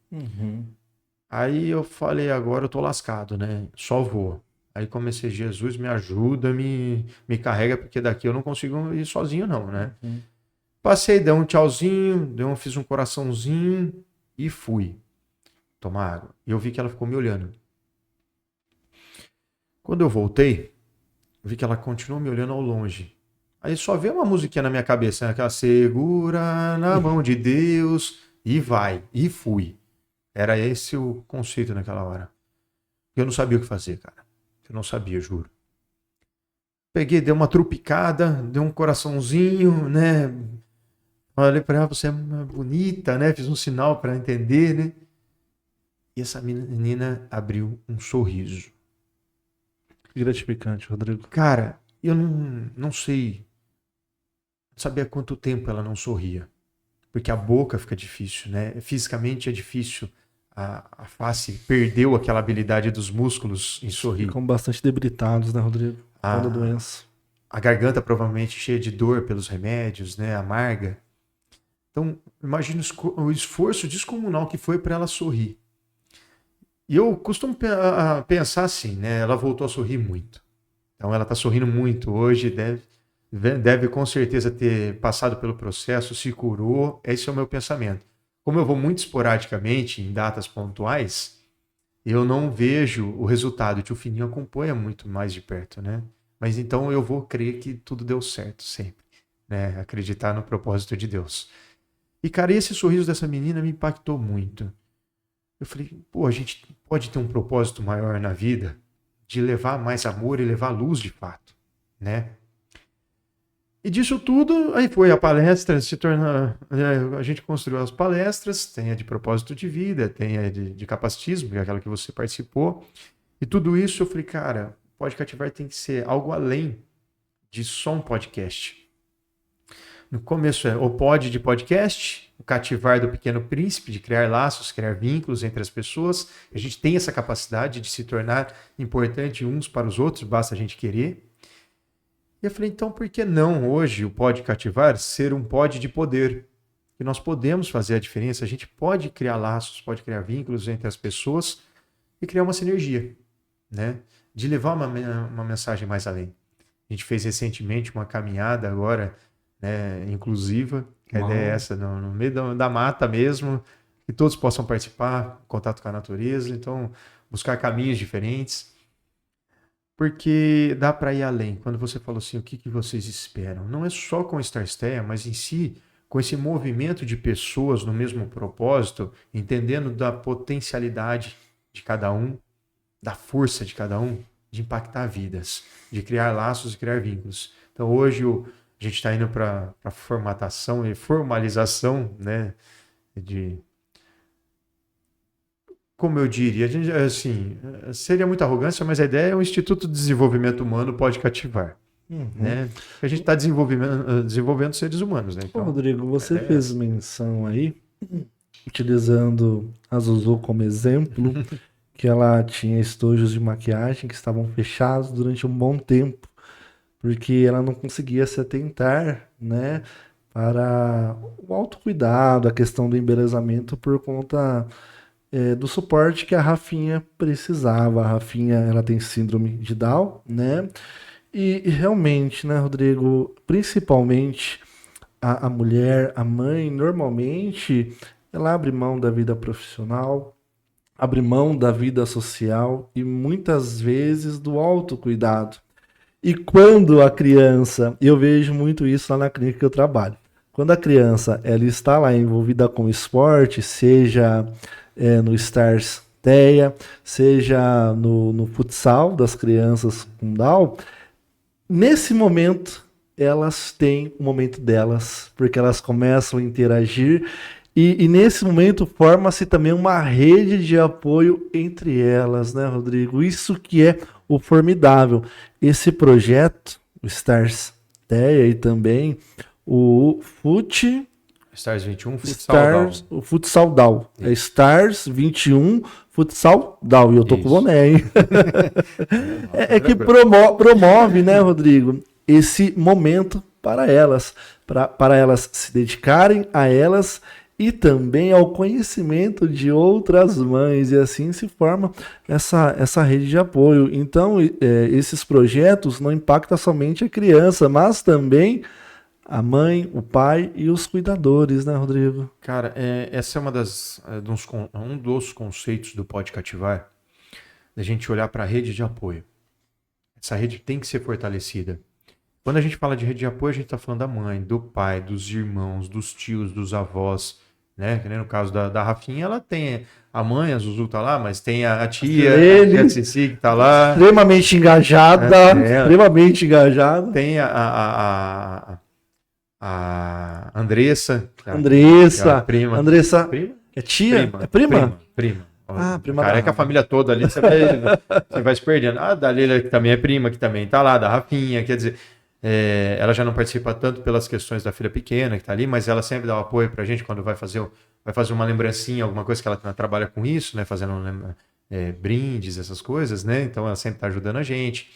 Aí eu falei, agora eu tô lascado, né? Só vou. Aí comecei, Jesus, me ajuda, me carrega, porque daqui eu não consigo ir sozinho não, né? Passei, dei um tchauzinho, fiz um coraçãozinho e fui tomar água. E eu vi que ela ficou me olhando. Quando eu voltei, vi que ela continuou me olhando ao longe. Aí só veio uma musiquinha na minha cabeça, né? Aquela segura na mão de Deus e vai. E fui. Era esse o conceito naquela hora. Eu não sabia o que fazer, cara. Eu não sabia, juro. Peguei, dei uma trupicada, dei um coraçãozinho, né? Olhei pra ela, você é bonita, né? Fiz um sinal para entender, né? E essa menina abriu um sorriso. Que gratificante, Rodrigo. Cara, eu não sei, não sabia quanto tempo ela não sorria. Porque a boca fica difícil, né? Fisicamente é difícil. A face perdeu aquela habilidade dos músculos em sorrir. Ficam bastante debilitados, né, Rodrigo? Toda a doença. A garganta provavelmente cheia de dor pelos remédios, né? Amarga. Então, imagina o esforço descomunal que foi para ela sorrir. E eu costumo pensar assim, né? Ela voltou a sorrir muito. Então, ela está sorrindo muito hoje, deve com certeza ter passado pelo processo, se curou. Esse é o meu pensamento. Como eu vou muito esporadicamente, em datas pontuais, eu não vejo o resultado. O tio Fininho acompanha muito mais de perto, né? Mas então eu vou crer que tudo deu certo sempre, né? Acreditar no propósito de Deus. E, cara, esse sorriso dessa menina me impactou muito. Eu falei, pô, a gente pode ter um propósito maior na vida de levar mais amor e levar luz de fato, né? E disso tudo, aí foi a palestra, a gente construiu as palestras, tem a de propósito de vida, tem a de capacitismo, que é aquela que você participou, e tudo isso eu falei, cara, Pode Cativar tem que ser algo além de só um podcast. No começo é o pod de podcast, o cativar do Pequeno Príncipe, de criar laços, criar vínculos entre as pessoas. A gente tem essa capacidade de se tornar importante uns para os outros, basta a gente querer. E eu falei, então por que não hoje o Pode Cativar ser um pod de poder? Que nós podemos fazer a diferença, a gente pode criar laços, pode criar vínculos entre as pessoas e criar uma sinergia, né? De levar uma mensagem mais além. A gente fez recentemente uma caminhada agora, né, inclusiva, que a ideia é essa, no meio da mata mesmo, que todos possam participar, contato com a natureza, então buscar caminhos diferentes. Porque dá para ir além. Quando você falou assim, o que vocês esperam? Não é só com o Starstea, mas em si, com esse movimento de pessoas no mesmo propósito, entendendo da potencialidade de cada um, da força de cada um, de impactar vidas, de criar laços e criar vínculos. Então hoje a gente está indo para a formatação e formalização, né, como eu diria, assim, seria muita arrogância, mas a ideia é um Instituto de Desenvolvimento Humano Pode Cativar. Né? A gente está desenvolvendo seres humanos. Né? Então, Rodrigo, você fez menção aí, utilizando a Zuzu como exemplo, que ela tinha estojos de maquiagem que estavam fechados durante um bom tempo, porque ela não conseguia se atentar, né, para o autocuidado, a questão do embelezamento por conta do suporte que a Rafinha precisava. A Rafinha, ela tem síndrome de Down, né? E realmente, né, Rodrigo, principalmente a mulher, a mãe, normalmente, ela abre mão da vida profissional, abre mão da vida social e muitas vezes do autocuidado. E quando a criança, eu vejo muito isso lá na clínica que eu trabalho, quando a criança ela está lá envolvida com esporte, seja no Starstea, seja no futsal das crianças com Down, nesse momento elas têm o momento delas, porque elas começam a interagir e nesse momento forma-se também uma rede de apoio entre elas, né, Rodrigo? Isso que é o formidável. Esse projeto, o Starstea e também o Stars 21 o Futsal Down. É Stars 21 Futsal Down. E eu tô com o boné, hein? é que promove, né, Rodrigo, esse momento para elas se dedicarem a elas e também ao conhecimento de outras mães, e assim se forma essa rede de apoio. Então, esses projetos não impactam somente a criança, mas também a mãe, o pai e os cuidadores, né, Rodrigo? Cara, essa é um dos conceitos do Pode Cativar, da gente olhar para a rede de apoio. Essa rede tem que ser fortalecida. Quando a gente fala de rede de apoio, a gente está falando da mãe, do pai, dos irmãos, dos tios, dos avós, né? Que nem no caso da Rafinha, ela tem a mãe, a Zuzu tá lá, mas tem a tia, a Cici que tá lá. Extremamente engajada, extremamente engajada. Tem a Andressa. Andressa. A prima. Andressa. Prima? É tia? Prima, é prima? Prima. Prima Cara, é que a família toda ali, você vai se perdendo. A da Leila, que também é prima, que também tá lá, da Rafinha, quer dizer, ela já não participa tanto pelas questões da filha pequena que tá ali, mas ela sempre dá o apoio pra gente quando vai fazer uma lembrancinha, alguma coisa que ela trabalha com isso, né, fazendo brindes, essas coisas, né, então ela sempre tá ajudando a gente.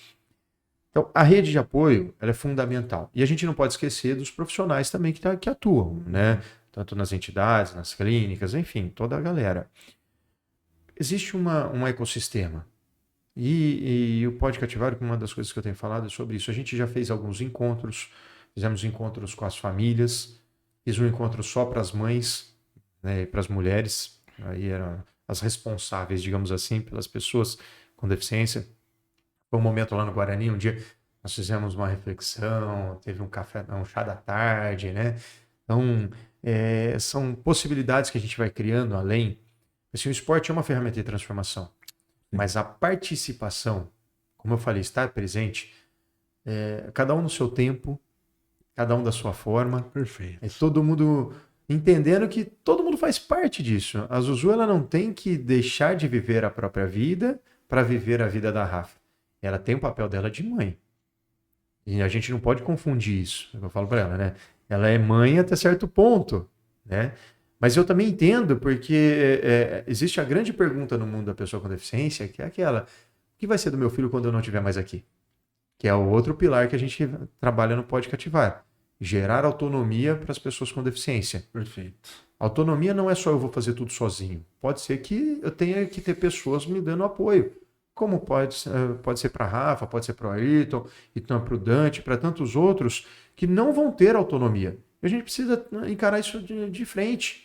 Então, a rede de apoio, ela é fundamental. E a gente não pode esquecer dos profissionais também que atuam, né? Tanto nas entidades, nas clínicas, enfim, toda a galera. Existe um ecossistema. E o Pode Cativar, uma das coisas que eu tenho falado é sobre isso. A gente já fez alguns encontros, fizemos encontros com as famílias, fiz um encontro só para as mães, né, para as mulheres, aí eram as responsáveis, digamos assim, pelas pessoas com deficiência. Foi um momento lá no Guarani, um dia nós fizemos uma reflexão, teve um chá da tarde, né? Então, são possibilidades que a gente vai criando além. Assim, o esporte é uma ferramenta de transformação, mas a participação, como eu falei, estar presente, cada um no seu tempo, cada um da sua forma. Perfeito. Todo mundo entendendo que todo mundo faz parte disso. A Zuzu, ela não tem que deixar de viver a própria vida para viver a vida da Rafa. Ela tem o papel dela de mãe. E a gente não pode confundir isso. Eu falo para ela, né? Ela é mãe até certo ponto, né? Mas eu também entendo, porque existe a grande pergunta no mundo da pessoa com deficiência, que é aquela: o que vai ser do meu filho quando eu não estiver mais aqui? Que é o outro pilar que a gente trabalha no Pode Cativar. Gerar autonomia para as pessoas com deficiência. Perfeito. Autonomia não é só eu vou fazer tudo sozinho. Pode ser que eu tenha que ter pessoas me dando apoio. Como pode ser para a Rafa, pode ser para o Ayrton, então para o Dante, para tantos outros que não vão ter autonomia. E a gente precisa encarar isso de frente.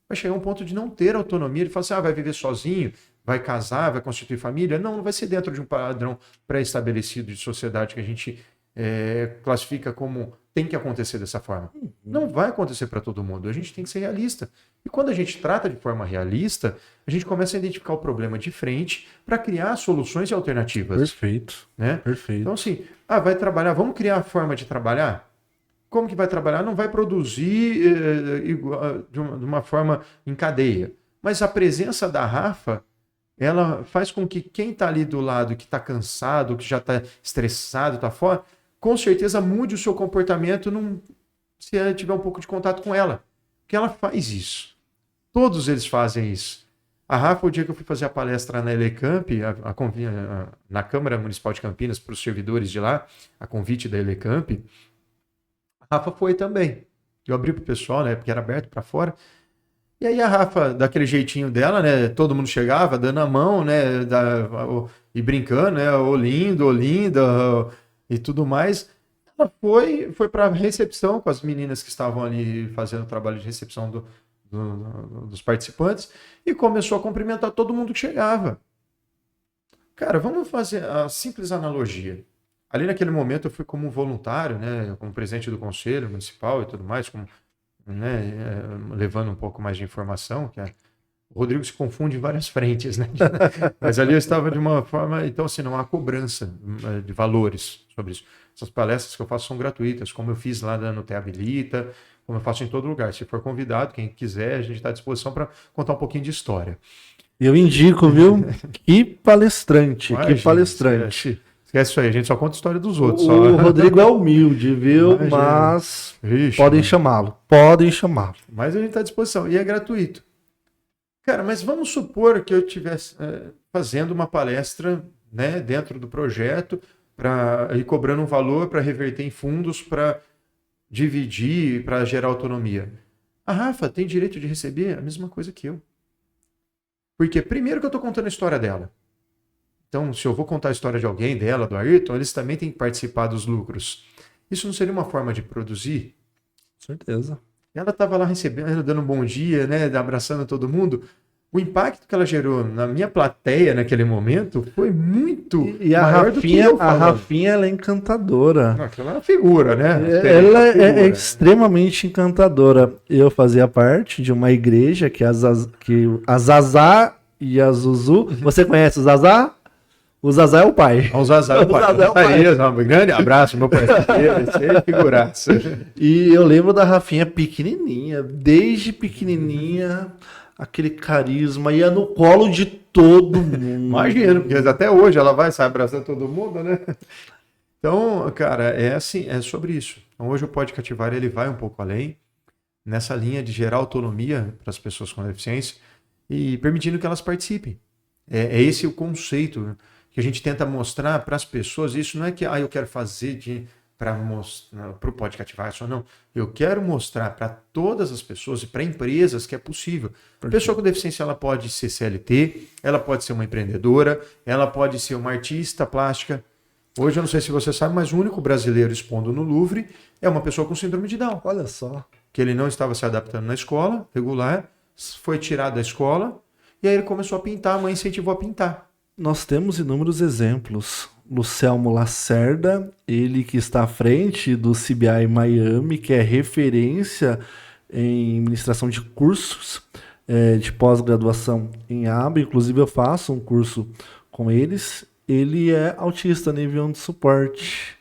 Vai chegar um ponto de não ter autonomia. Ele fala assim, vai viver sozinho, vai casar, vai constituir família. Não vai ser dentro de um padrão pré-estabelecido de sociedade que a gente classifica como tem que acontecer dessa forma. Não vai acontecer para todo mundo. A gente tem que ser realista. E quando a gente trata de forma realista, a gente começa a identificar o problema de frente para criar soluções e alternativas. Perfeito. Né? Perfeito. Então, assim, vai trabalhar, vamos criar a forma de trabalhar? Como que vai trabalhar? Não vai produzir de uma forma em cadeia. Mas a presença da Rafa, ela faz com que quem está ali do lado, que está cansado, que já está estressado, está fora, com certeza mude o seu comportamento se ela tiver um pouco de contato com ela. Porque ela faz isso. Todos eles fazem isso. A Rafa, o dia que eu fui fazer a palestra na Elecamp, na Câmara Municipal de Campinas, para os servidores de lá, a convite da Elecamp, a Rafa foi também. Eu abri para o pessoal, né, porque era aberto para fora. E aí a Rafa, daquele jeitinho dela, né, todo mundo chegava dando a mão, né, e brincando, né, ô linda, e tudo mais. Ela foi para a recepção com as meninas que estavam ali fazendo o trabalho de recepção dos participantes e começou a cumprimentar todo mundo que chegava. Cara, vamos fazer a simples analogia. Ali naquele momento eu fui como voluntário, né, como presidente do conselho municipal e tudo mais, levando um pouco mais de informação, que o Rodrigo se confunde em várias frentes, né? Mas ali eu estava de uma forma, então assim, não há cobrança de valores sobre isso. Essas palestras que eu faço são gratuitas, como eu fiz lá no Te Habilita, como eu faço em todo lugar. Se for convidado, quem quiser, a gente está à disposição para contar um pouquinho de história. Eu indico, viu? Que palestrante, que palestrante. Esquece isso aí, a gente só conta a história dos outros. O Rodrigo é humilde, viu? Mas podem chamá-lo. Mas a gente está à disposição e é gratuito. Cara, mas vamos supor que eu estivesse fazendo uma palestra, né, dentro do projeto e cobrando um valor para reverter em fundos para dividir, para gerar autonomia. A Rafa tem direito de receber a mesma coisa que eu. Porque primeiro que eu estou contando a história dela. Então, se eu vou contar a história de alguém, dela, do Ayrton, eles também têm que participar dos lucros. Isso não seria uma forma de produzir? Com certeza. Ela estava lá recebendo, dando um bom dia, né, abraçando todo mundo. O impacto que ela gerou na minha plateia naquele momento foi muito E a maior do que eu falando. Rafinha, ela é encantadora. Não, aquela é uma figura, né? Ela é extremamente encantadora. Eu fazia parte de uma igreja que a Zazá e a Zuzu... Você conhece o Zazá? O Zazá é o pai. O Zazá é o pai. Zazá é o pai. Aí, um grande abraço, meu parceiro. Esse é figuraça. E eu lembro da Rafinha pequenininha, desde pequenininha, aquele carisma, ia no colo de todo mundo. Imagino, porque até hoje ela vai, sai abraçando todo mundo, né? Então, cara, é assim, é sobre isso. Então, hoje o Pode Cativar, ele vai um pouco além, nessa linha de gerar autonomia para as pessoas com deficiência e permitindo que elas participem. É esse o conceito que a gente tenta mostrar para as pessoas. Isso não é que eu quero fazer para o Pode Cativar, só não. Eu quero mostrar para todas as pessoas e para empresas que é possível. A pessoa com deficiência, ela pode ser CLT, ela pode ser uma empreendedora, ela pode ser uma artista plástica. Hoje, eu não sei se você sabe, mas o único brasileiro expondo no Louvre é uma pessoa com síndrome de Down. Olha só. Que ele não estava se adaptando na escola regular, foi tirado da escola, e aí ele começou a pintar, a mãe incentivou a pintar. Nós temos inúmeros exemplos. Lucelmo Lacerda, ele que está à frente do CBI Miami, que é referência em ministração de cursos de pós-graduação em ABA. Inclusive eu faço um curso com eles. Ele é autista nível 1 de suporte.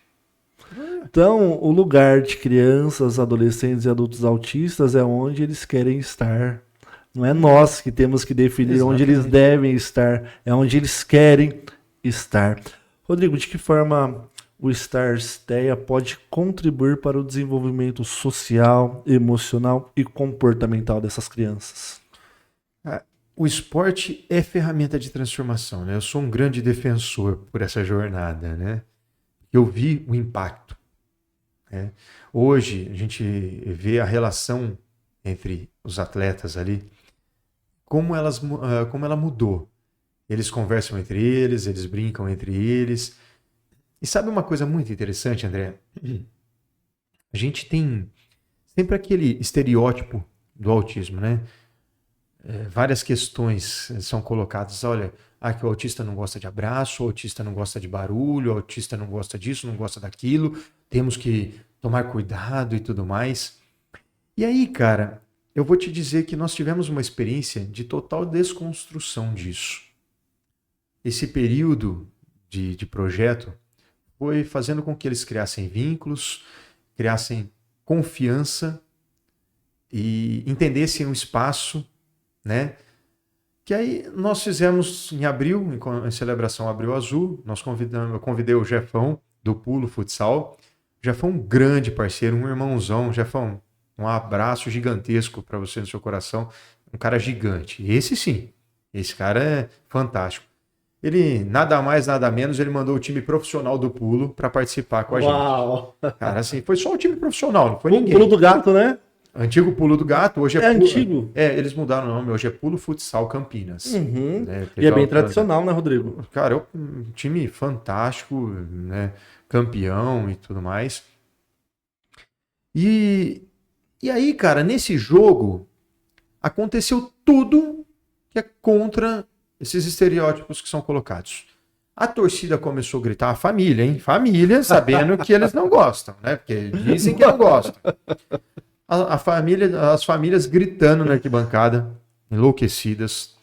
Então, o lugar de crianças, adolescentes e adultos autistas é onde eles querem estar. Não é nós que temos que definir onde eles devem estar, é onde eles querem estar. Rodrigo, de que forma o StarSteia pode contribuir para o desenvolvimento social, emocional e comportamental dessas crianças? O esporte é ferramenta de transformação, né? Eu sou um grande defensor por essa jornada, né? Eu vi o impacto. Né? Hoje, a gente vê a relação entre os atletas ali, como ela mudou. Eles conversam entre eles, eles brincam entre eles. E sabe uma coisa muito interessante, André? A gente tem sempre aquele estereótipo do autismo, né? Várias questões são colocadas. Olha, que o autista não gosta de abraço, o autista não gosta de barulho, o autista não gosta disso, não gosta daquilo. Temos que tomar cuidado e tudo mais. E aí, cara, eu vou te dizer que nós tivemos uma experiência de total desconstrução disso. Esse período de projeto foi fazendo com que eles criassem vínculos, criassem confiança e entendessem o espaço, né? Que aí nós fizemos em abril, em celebração Abril Azul, eu convidei o Jefão do Pulo Futsal. O Jefão é um grande parceiro, um irmãozão. Jefão, um abraço gigantesco para você no seu coração. Um cara gigante. Esse sim, esse cara é fantástico. Ele, nada mais, nada menos, ele mandou o time profissional do pulo para participar com a gente. Cara, assim, foi só o time profissional, não foi ninguém. Pulo do Gato, né? Antigo Pulo do Gato, hoje é Pulo... antigo? Eles mudaram o nome, hoje é Pulo Futsal Campinas. Uhum. Né? E é bem tradicional, né, Rodrigo? Cara, é um time fantástico, né? Campeão e tudo mais. E aí, cara, nesse jogo, aconteceu tudo que é contra esses estereótipos que são colocados. A torcida começou a gritar, a família, hein? Família, sabendo que eles não gostam, né? Porque dizem que não gostam. As famílias gritando na arquibancada, enlouquecidas.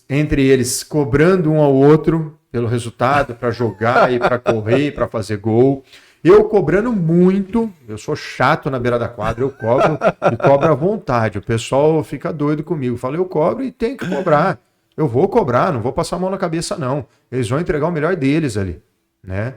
Entre eles, cobrando um ao outro pelo resultado, para jogar e para correr, para fazer gol. Eu cobrando muito, eu sou chato na beira da quadra, eu cobro e cobro à vontade. O pessoal fica doido comigo. Fala, eu cobro e tenho que cobrar. Eu vou cobrar, não vou passar a mão na cabeça, não. Eles vão entregar o melhor deles ali, né?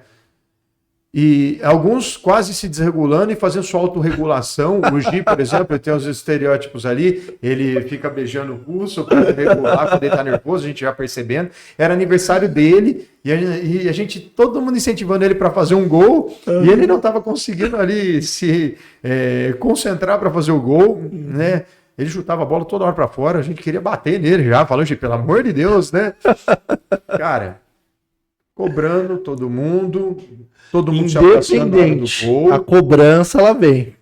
E alguns quase se desregulando e fazendo sua autorregulação. O Gi, por exemplo, ele tem os estereótipos ali, ele fica beijando o pulso para regular, quando ele tá nervoso, a gente já percebendo. Era aniversário dele e a gente, todo mundo incentivando ele para fazer um gol, e ele não estava conseguindo ali se concentrar para fazer o gol, né? Ele chutava a bola toda hora para fora, a gente queria bater nele já, falando, Gi, pelo amor de Deus, né? Cara, cobrando todo mundo se aproximando do gol. A cobrança, ela vem.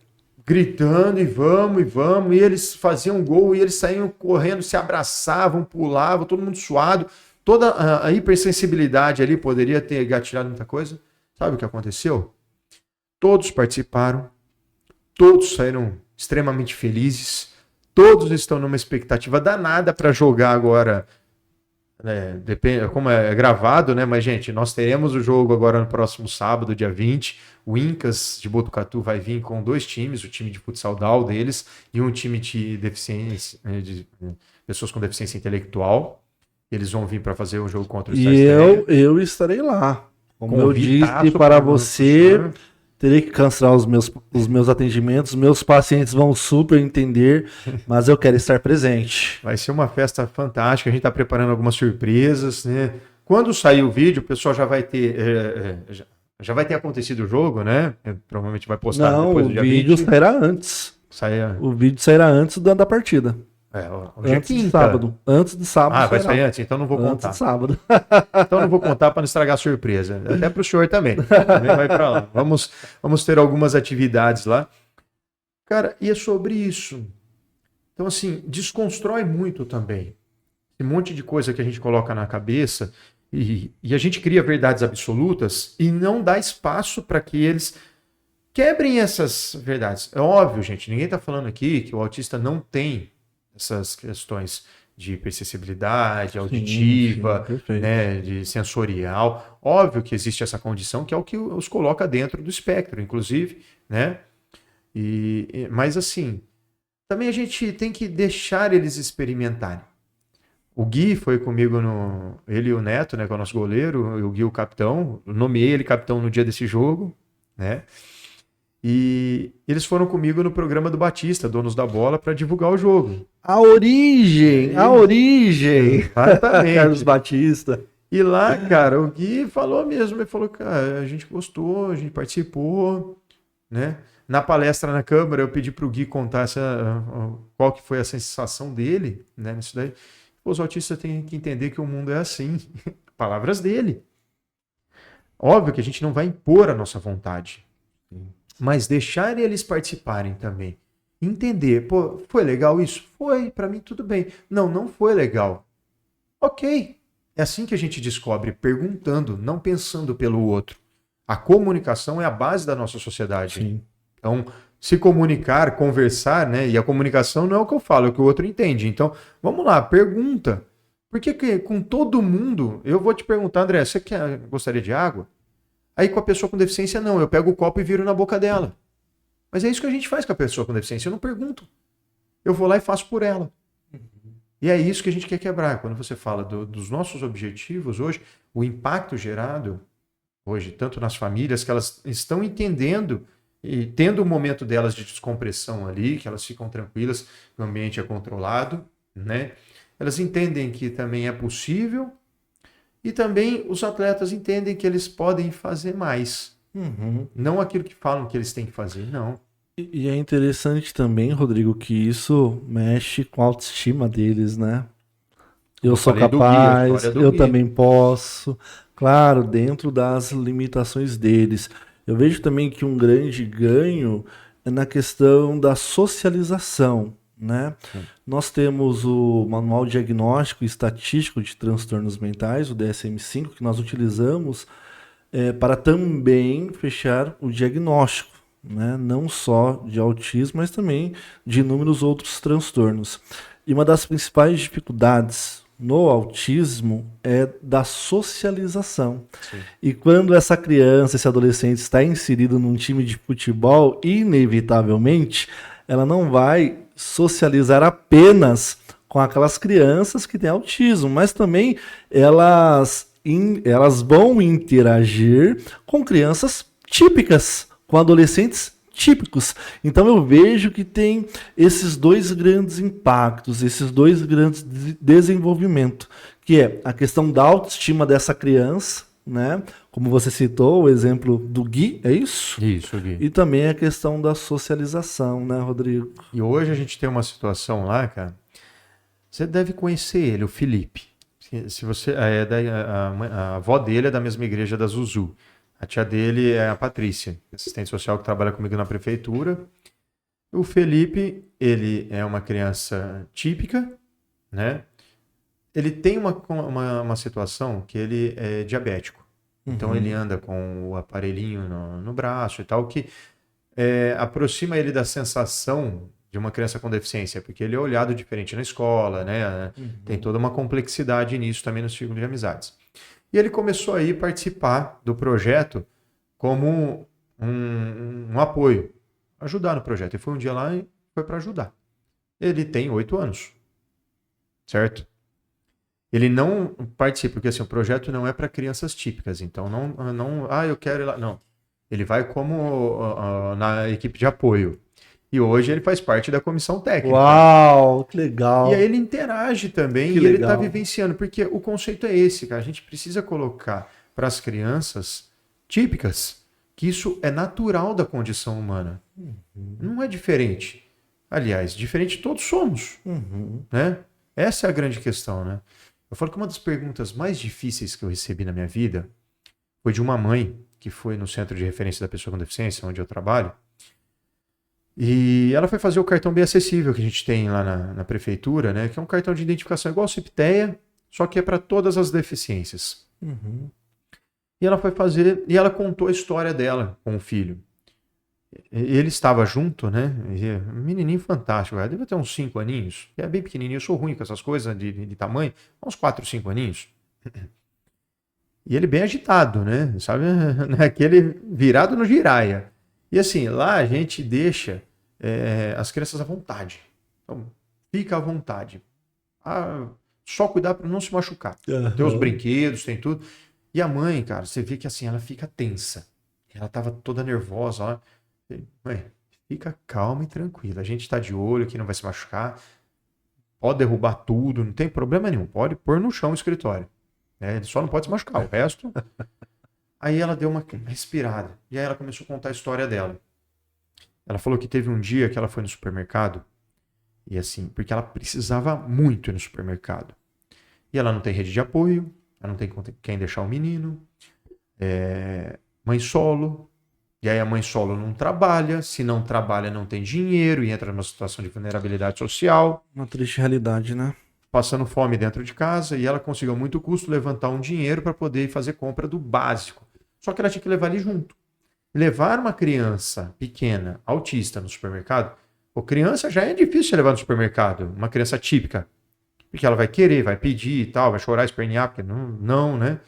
Gritando, e vamos, e eles faziam gol, e eles saíam correndo, se abraçavam, pulavam, todo mundo suado. Toda a hipersensibilidade ali poderia ter gatilhado muita coisa. Sabe o que aconteceu? Todos participaram, todos saíram extremamente felizes, todos estão numa expectativa danada para jogar agora. Depende como é gravado, né? Mas, gente, nós teremos o jogo agora no próximo sábado, dia 20. O Incas de Botucatu vai vir com 2 times, o time de futsal DAO deles e um time de deficiência, de pessoas com deficiência intelectual. Eles vão vir para fazer o jogo contra o E eu estarei lá. Como eu disse para você, terei que cancelar os meus atendimentos. Meus pacientes vão super entender, mas eu quero estar presente. Vai ser uma festa fantástica. A gente está preparando algumas surpresas, né? Quando sair o vídeo, o pessoal já vai ter já vai ter acontecido o jogo, né? Provavelmente vai postar depois do dia 20. O vídeo sairá antes. O vídeo sairá antes da partida. Antes de sábado. Antes de sábado. Vai sair antes, então não vou contar. Antes de sábado. Então não vou contar para não estragar a surpresa. Até para o senhor também. Também vai para lá. Vamos ter algumas atividades lá. Cara, e é sobre isso. Então, assim, desconstrói muito também. Esse monte de coisa que a gente coloca na cabeça e a gente cria verdades absolutas e não dá espaço para que eles quebrem essas verdades. É óbvio, gente, ninguém está falando aqui que o autista não tem essas questões de hipersensibilidade, auditiva, sim, né, de sensorial. Óbvio que existe essa condição que é o que os coloca dentro do espectro, inclusive, né? Mas assim, também a gente tem que deixar eles experimentarem. O Gui foi comigo ele e o Neto, né, que é o nosso goleiro, o Gui o capitão, eu nomeei ele capitão no dia desse jogo, né? E eles foram comigo no programa do Batista, Donos da Bola, para divulgar o jogo. A origem! Exatamente. Carlos Batista. E lá, cara, o Gui falou mesmo, ele falou, cara, a gente gostou, a gente participou, né? Na palestra na Câmara, eu pedi para o Gui contar qual que foi a sensação dele, né, nisso daí. Os autistas têm que entender que o mundo é assim. Palavras dele. Óbvio que a gente não vai impor a nossa vontade. Mas deixar eles participarem também. Entender, pô, foi legal isso? Foi, para mim tudo bem. Não foi legal. Ok. É assim que a gente descobre, perguntando, não pensando pelo outro. A comunicação é a base da nossa sociedade. Sim. Então, se comunicar, conversar, né? E a comunicação não é o que eu falo, é o que o outro entende. Então, vamos lá, pergunta. Porque com todo mundo, eu vou te perguntar, André, você gostaria de água? Aí com a pessoa com deficiência, não. Eu pego o copo e viro na boca dela. Mas é isso que a gente faz com a pessoa com deficiência. Eu não pergunto. Eu vou lá e faço por ela. E é isso que a gente quer quebrar. Quando você fala dos nossos objetivos hoje, o impacto gerado hoje, tanto nas famílias, que elas estão entendendo e tendo o momento delas de descompressão ali, que elas ficam tranquilas, que o ambiente é controlado, né? Elas entendem que também é possível. E também os atletas entendem que eles podem fazer mais. Não aquilo que falam que eles têm que fazer, não. E é interessante também, Rodrigo, que isso mexe com a autoestima deles, né? Eu sou capaz, eu também posso. Claro, dentro das limitações deles. Eu vejo também que um grande ganho é na questão da socialização, né? Nós temos o Manual Diagnóstico e Estatístico de Transtornos Mentais, o DSM-5, que nós utilizamos para também fechar o diagnóstico, né? Não só de autismo, mas também de inúmeros outros transtornos. E uma das principais dificuldades no autismo é da socialização. Sim. E quando essa criança, esse adolescente está inserido num time de futebol, inevitavelmente, ela não vai socializar apenas com aquelas crianças que têm autismo, mas também elas vão interagir com crianças típicas, com adolescentes típicos. Então eu vejo que tem esses dois grandes impactos, esses dois grandes desenvolvimentos, que é a questão da autoestima dessa criança, né? Como você citou, o exemplo do Gui, é isso? Isso, Gui. E também a questão da socialização, né, Rodrigo? E hoje a gente tem uma situação lá, cara. Você deve conhecer ele, o Felipe. Se você a avó dele é da mesma igreja da Zuzu. A tia dele é a Patrícia, assistente social que trabalha comigo na prefeitura. O Felipe, ele é uma criança típica, né? Ele tem uma situação que ele é diabético. Então ele anda com o aparelhinho no braço e tal, que aproxima ele da sensação de uma criança com deficiência, porque ele é olhado diferente na escola, né? Tem toda uma complexidade nisso também no círculo de amizades. E ele começou aí a participar do projeto como um apoio, ajudar no projeto. Ele foi um dia lá e foi para ajudar. Ele tem 8 anos, certo? Ele não participa, porque assim, o projeto não é para crianças típicas, então eu quero ir lá. Não, ele vai como na equipe de apoio. E hoje ele faz parte da comissão técnica. Uau, que legal. E aí ele interage também Que e ele legal. está vivenciando, porque o conceito é esse, cara. A gente precisa colocar para as crianças típicas que isso é natural da condição humana. Não é diferente. Aliás, diferente todos somos. Né? Essa é a grande questão, né? Eu falo que uma das perguntas mais difíceis que eu recebi na minha vida foi de uma mãe que foi no Centro de Referência da Pessoa com Deficiência, onde eu trabalho. E ela foi fazer o cartão bem acessível que a gente tem lá na prefeitura, né? Que é um cartão de identificação igual ao CIPTEA, só que é para todas as deficiências. E ela foi fazer, e ela contou a história dela com o filho. Ele estava junto, né? Um menininho fantástico, deve ter uns 5 aninhos. É bem pequenininho, eu sou ruim com essas coisas de tamanho, uns 4, 5 aninhos. E ele bem agitado, né? Sabe? Aquele virado no giraia. E assim, lá a gente deixa as crianças à vontade. Então, fica à vontade. Só cuidar para não se machucar. Tem os brinquedos, tem tudo. E a mãe, cara, você vê que assim, ela fica tensa. Ela tava toda nervosa. Ó. Mãe, fica calma e tranquila. A gente tá de olho que não vai se machucar. Pode derrubar tudo, não tem problema nenhum. Pode pôr no chão o escritório. Ele só não pode se machucar. O resto... Aí ela deu uma respirada. E aí ela começou a contar a história dela. Ela falou que teve um dia que ela foi no supermercado. E assim, porque ela precisava muito ir no supermercado. E ela não tem rede de apoio. Ela não tem quem deixar o menino. Mãe solo. E aí a mãe solo não trabalha. Se não trabalha, não tem dinheiro. E entra numa situação de vulnerabilidade social. Uma triste realidade, né? Passando fome dentro de casa. E ela conseguiu a muito custo levantar um dinheiro para poder fazer compra do básico. Só que ela tinha que levar ele junto. Levar uma criança pequena, autista, no supermercado, criança já é difícil levar no supermercado, uma criança típica. Porque ela vai querer, vai pedir e tal, vai chorar, espernear, porque não, né?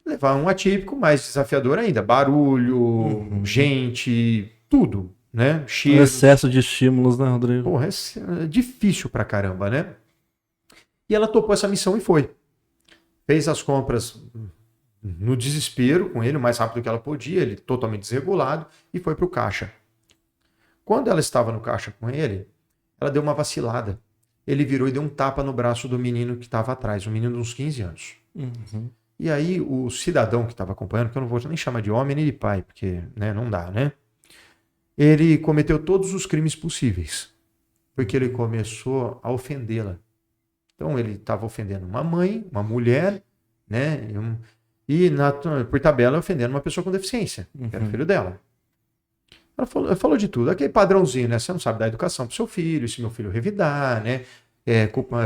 Levar um atípico mais desafiador ainda. Barulho, gente, tudo, né? Cheiro. Excesso de estímulos, né, Rodrigo? Porra, é difícil pra caramba, né? E ela topou essa missão e foi. Fez as compras no desespero com ele, o mais rápido que ela podia, ele totalmente desregulado, e foi para o caixa. Quando ela estava no caixa com ele, ela deu uma vacilada. Ele virou e deu um tapa no braço do menino que estava atrás, um menino de uns 15 anos. E aí o cidadão que estava acompanhando, que eu não vou nem chamar de homem nem de pai, porque não dá, né? Ele cometeu todos os crimes possíveis, porque ele começou a ofendê-la. Então ele estava ofendendo uma mãe, uma mulher, né? E, por tabela, ofendendo uma pessoa com deficiência, que era o filho dela. Ela falou de tudo. Aquele padrãozinho, né? Você não sabe dar educação pro seu filho, se meu filho revidar, né?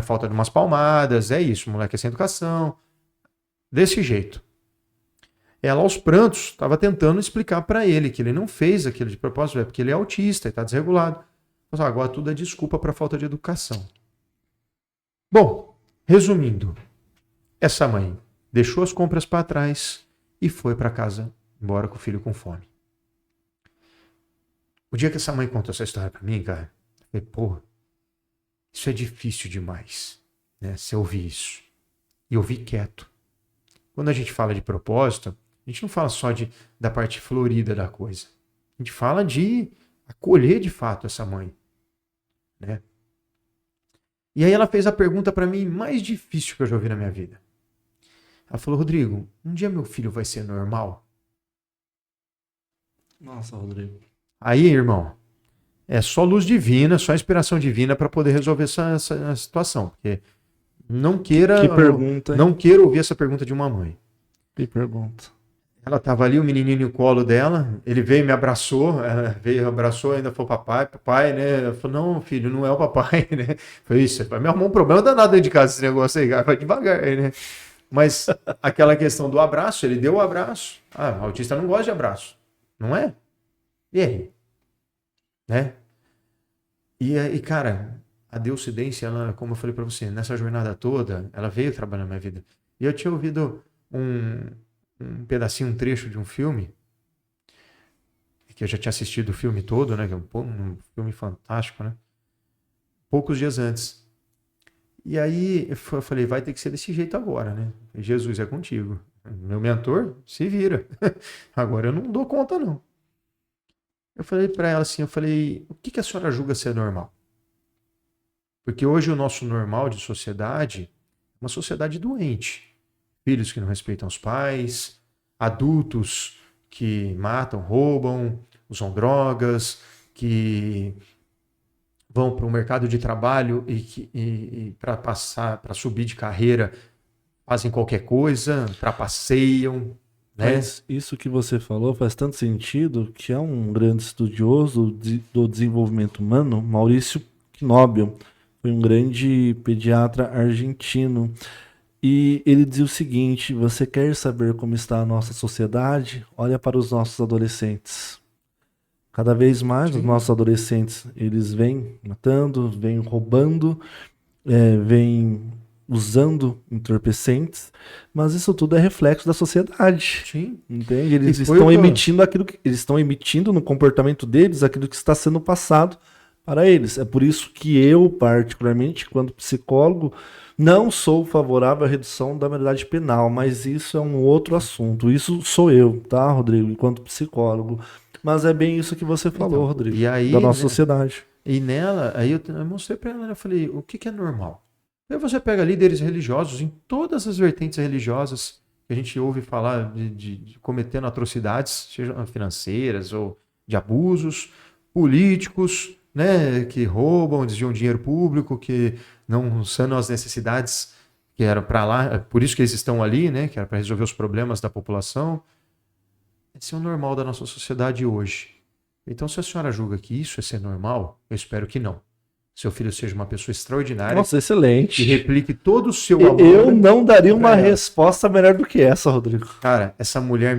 Falta de umas palmadas, é isso, moleque é sem educação. Desse jeito. Ela, aos prantos, estava tentando explicar para ele que ele não fez aquilo de propósito, porque ele é autista e está desregulado. Agora tudo é desculpa para falta de educação. Bom, resumindo, essa mãe deixou as compras para trás e foi para casa, embora com o filho com fome. O dia que essa mãe contou essa história para mim, cara, eu falei, isso é difícil demais, né? Se eu ouvir isso. E eu ouvi quieto. Quando a gente fala de propósito, A gente não fala só da parte florida da coisa. A gente fala de acolher de fato essa mãe, né? E aí ela fez a pergunta para mim mais difícil que eu já ouvi na minha vida. Ela falou, Rodrigo, um dia meu filho vai ser normal? Nossa, Rodrigo. Aí, irmão, é só luz divina, só inspiração divina para poder resolver essa situação. Porque não queira, Que pergunta, hein? não queira ouvir essa pergunta de uma mãe. Que pergunta. Ela estava ali, o menininho no colo dela, ele veio e me abraçou, abraçou, ainda falou papai, né? Eu falei, não, filho, não é o papai, né? Eu falei, isso, vai me arrumar um problema danado dentro de casa esse negócio aí, cara, vai devagar, né? Mas aquela questão do abraço, ele deu o abraço. Ah, o autista não gosta de abraço, não é? E aí? Né? E cara, a Deuscidência, ela, como eu falei para você, nessa jornada toda, ela veio trabalhar na minha vida. E eu tinha ouvido um pedacinho, um trecho de um filme, que eu já tinha assistido o filme todo, né? Que é um filme fantástico, né? Poucos dias antes. E aí eu falei, vai ter que ser desse jeito agora, né? Jesus é contigo. Meu mentor, se vira. Agora eu não dou conta, não. Eu falei para ela assim, o que a senhora julga ser normal? Porque hoje o nosso normal de sociedade é uma sociedade doente. Filhos que não respeitam os pais, adultos que matam, roubam, usam drogas, que vão para o mercado de trabalho e para subir de carreira, fazem qualquer coisa, trapaceiam. Né? Mas isso que você falou faz tanto sentido que é um grande estudioso do desenvolvimento humano, Maurício Knobel, foi um grande pediatra argentino. E ele dizia o seguinte, você quer saber como está a nossa sociedade? Olha para os nossos adolescentes. Cada vez mais os nossos adolescentes, eles vêm matando, vêm roubando, vêm usando entorpecentes, mas isso tudo é reflexo da sociedade. Sim. Entende? Eles estão emitindo eles estão emitindo no comportamento deles aquilo que está sendo passado para eles. É por isso que eu, particularmente, quando psicólogo, não sou favorável à redução da maioridade penal, mas isso é um outro assunto. Isso sou eu, tá, Rodrigo, enquanto psicólogo. Mas é bem isso que você falou, então, Rodrigo, e aí, da nossa sociedade. E nela, aí eu mostrei para ela, eu falei, o que é normal? Aí você pega líderes religiosos em todas as vertentes religiosas que a gente ouve falar de cometendo atrocidades, sejam financeiras ou de abusos, políticos, né, que roubam, desviam dinheiro público, que não sanam as necessidades que eram para lá, por isso que eles estão ali, né, que era para resolver os problemas da população. Esse é o normal da nossa sociedade hoje. Então, se a senhora julga que isso é ser normal, eu espero que não. Seu filho seja uma pessoa extraordinária. Nossa, excelente. Que replique todo o seu amor. Eu não daria uma resposta melhor do que essa, Rodrigo. Cara, essa mulher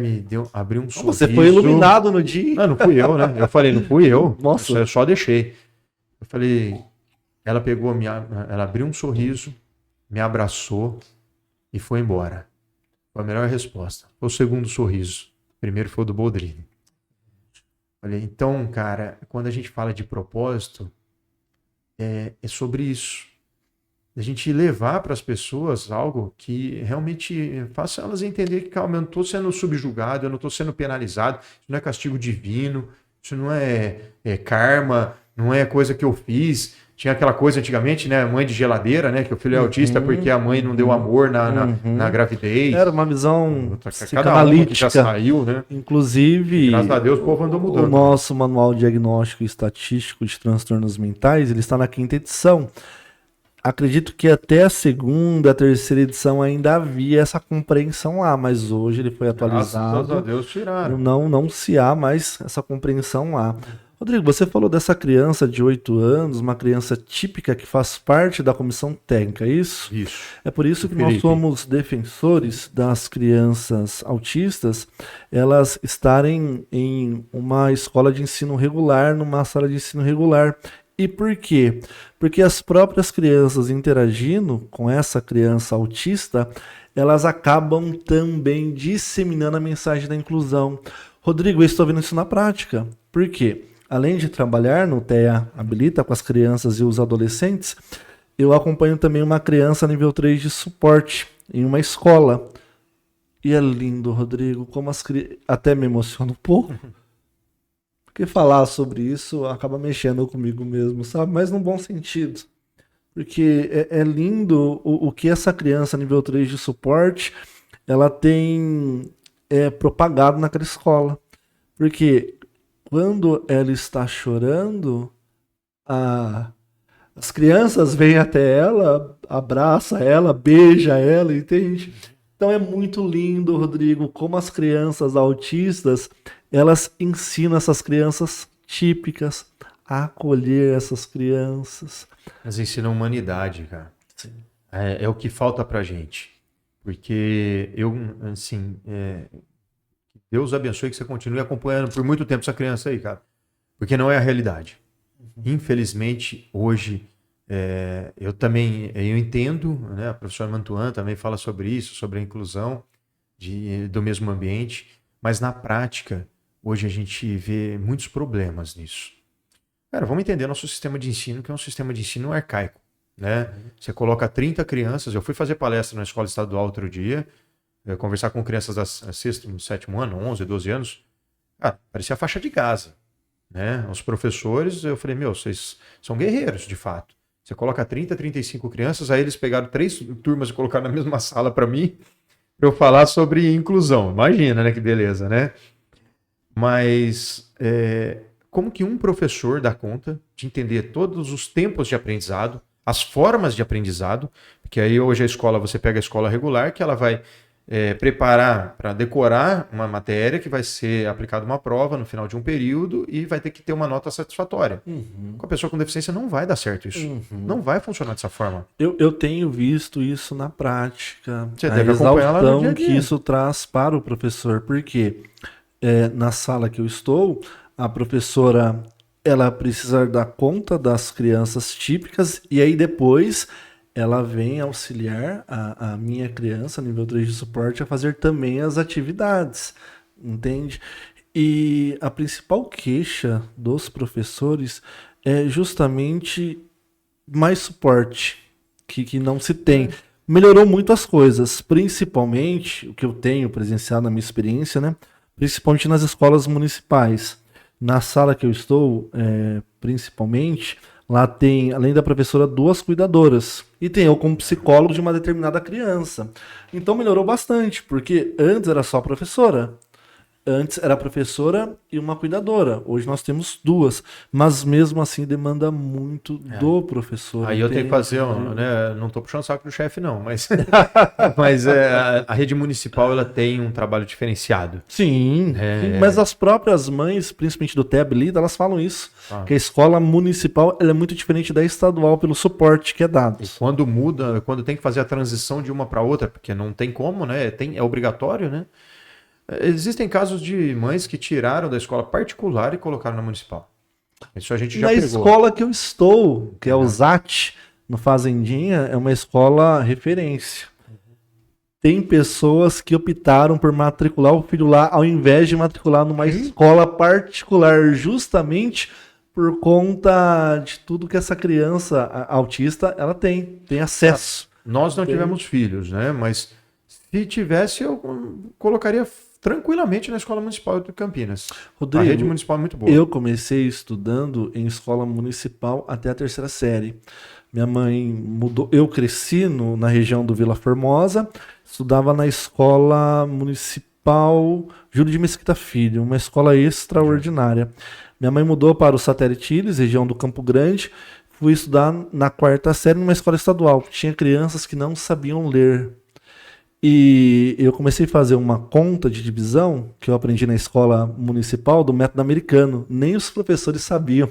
abriu um sorriso. Você foi iluminado no dia. Não fui eu, né? Eu falei, não fui eu. Nossa. Eu só deixei. Eu falei, ela pegou, ela abriu um sorriso, me abraçou e foi embora. Foi a melhor resposta. Foi o segundo sorriso. O primeiro foi o do Boldrini. Olha, então, cara, quando a gente fala de propósito, é sobre isso. A gente levar para as pessoas algo que realmente faça elas entenderem que, calma, eu não estou sendo subjugado, eu não estou sendo penalizado, isso não é castigo divino, isso não é karma, não é coisa que eu fiz. Tinha aquela coisa antigamente, né? Mãe de geladeira, né? Que o filho é autista porque a mãe não deu amor na gravidez. Era uma visão psicanalítica que já saiu, né? Inclusive, graças a Deus o povo andou mudando. O nosso Manual Diagnóstico e Estatístico de Transtornos Mentais, ele está na 5ª edição. Acredito que até a 2ª, a 3ª edição ainda havia essa compreensão lá, mas hoje ele foi atualizado. Graças a Deus tiraram. Não se há mais essa compreensão lá. Rodrigo, você falou dessa criança de 8 anos, uma criança típica que faz parte da comissão técnica, é isso? Isso. É por isso que nós somos defensores das crianças autistas, elas estarem em uma escola de ensino regular, numa sala de ensino regular. E por quê? Porque as próprias crianças interagindo com essa criança autista, elas acabam também disseminando a mensagem da inclusão. Rodrigo, eu estou vendo isso na prática. Por quê? Além de trabalhar no TEA Habilita com as crianças e os adolescentes, eu acompanho também uma criança nível 3 de suporte em uma escola. E é lindo, Rodrigo, como as crianças... Até me emociona um pouco, porque falar sobre isso acaba mexendo comigo mesmo, sabe? Mas num bom sentido. Porque é lindo o que essa criança nível 3 de suporte, ela tem propagado naquela escola. Porque quando ela está chorando, as crianças vêm até ela, abraça ela, beija ela, entende? Então é muito lindo, Rodrigo, como as crianças autistas, elas ensinam essas crianças típicas a acolher essas crianças. Mas ensina humanidade, cara. Sim. É o que falta pra gente. Porque eu, assim, Deus abençoe que você continue acompanhando por muito tempo essa criança aí, cara. Porque não é a realidade. Infelizmente, hoje, eu entendo, né? A professora Mantuan também fala sobre isso, sobre a inclusão do mesmo ambiente, mas na prática, hoje a gente vê muitos problemas nisso. Cara, vamos entender nosso sistema de ensino, que é um sistema de ensino arcaico, né? Você coloca 30 crianças, eu fui fazer palestra na escola estadual outro dia, conversar com crianças do sexto, sétimo ano, 11, 12 anos, parecia a faixa de Gaza. Né? Os professores, eu falei, vocês são guerreiros, de fato. Você coloca 30, 35 crianças, aí eles pegaram 3 turmas e colocaram na mesma sala para mim, para eu falar sobre inclusão. Imagina, né? Que beleza, né? Mas como que um professor dá conta de entender todos os tempos de aprendizado, as formas de aprendizado, porque aí hoje a escola, você pega a escola regular, que ela vai preparar para decorar uma matéria que vai ser aplicada uma prova no final de um período e vai ter que ter uma nota satisfatória. Com a pessoa com deficiência não vai dar certo isso. Não vai funcionar dessa forma. Eu tenho visto isso na prática. Você deve acompanhar lá no dia a dia. Que isso traz para o professor. Porque na sala que eu estou, a professora ela precisa dar conta das crianças típicas e aí depois ela vem auxiliar a minha criança, nível 3 de suporte, a fazer também as atividades, entende? E a principal queixa dos professores é justamente mais suporte, que não se tem. Melhorou muito as coisas, principalmente, o que eu tenho presenciado na minha experiência, né? Principalmente nas escolas municipais. Na sala que eu estou, principalmente... Lá tem, além da professora, 2 cuidadoras. E tem eu como psicólogo de uma determinada criança. Então melhorou bastante, porque antes era só a professora. Antes era a professora e uma cuidadora. Hoje nós temos 2. Mas mesmo assim demanda muito do professor. Aí eu tenho que fazer, né? Não estou puxando o saco do chefe, não, mas, a rede municipal ela tem um trabalho diferenciado. Sim, mas as próprias mães, principalmente do TEB Lida, elas falam isso. Que a escola municipal ela é muito diferente da estadual pelo suporte que é dado. E quando muda, quando tem que fazer a transição de uma para outra, porque não tem como, né? É obrigatório, né? Existem casos de mães que tiraram da escola particular e colocaram na municipal. Isso a gente já pegou. Na escola que eu estou, que é o ZAT, no Fazendinha, é uma escola referência. Tem pessoas que optaram por matricular o filho lá ao invés de matricular numa escola particular, justamente por conta de tudo que essa criança autista ela tem acesso. Nós não tivemos filhos, né? Mas se tivesse, eu colocaria tranquilamente na Escola Municipal de Campinas. Rodrigo, a rede municipal é muito boa. Eu comecei estudando em escola municipal até a 3ª série. Minha mãe mudou. Eu cresci na região do Vila Formosa, estudava na Escola Municipal Júlio de Mesquita Filho, uma escola extraordinária. Minha mãe mudou para o Satélite Ilhes, região do Campo Grande. Fui estudar na 4ª série numa escola estadual. Tinha crianças que não sabiam ler. E eu comecei a fazer uma conta de divisão que eu aprendi na escola municipal do método americano. Nem os professores sabiam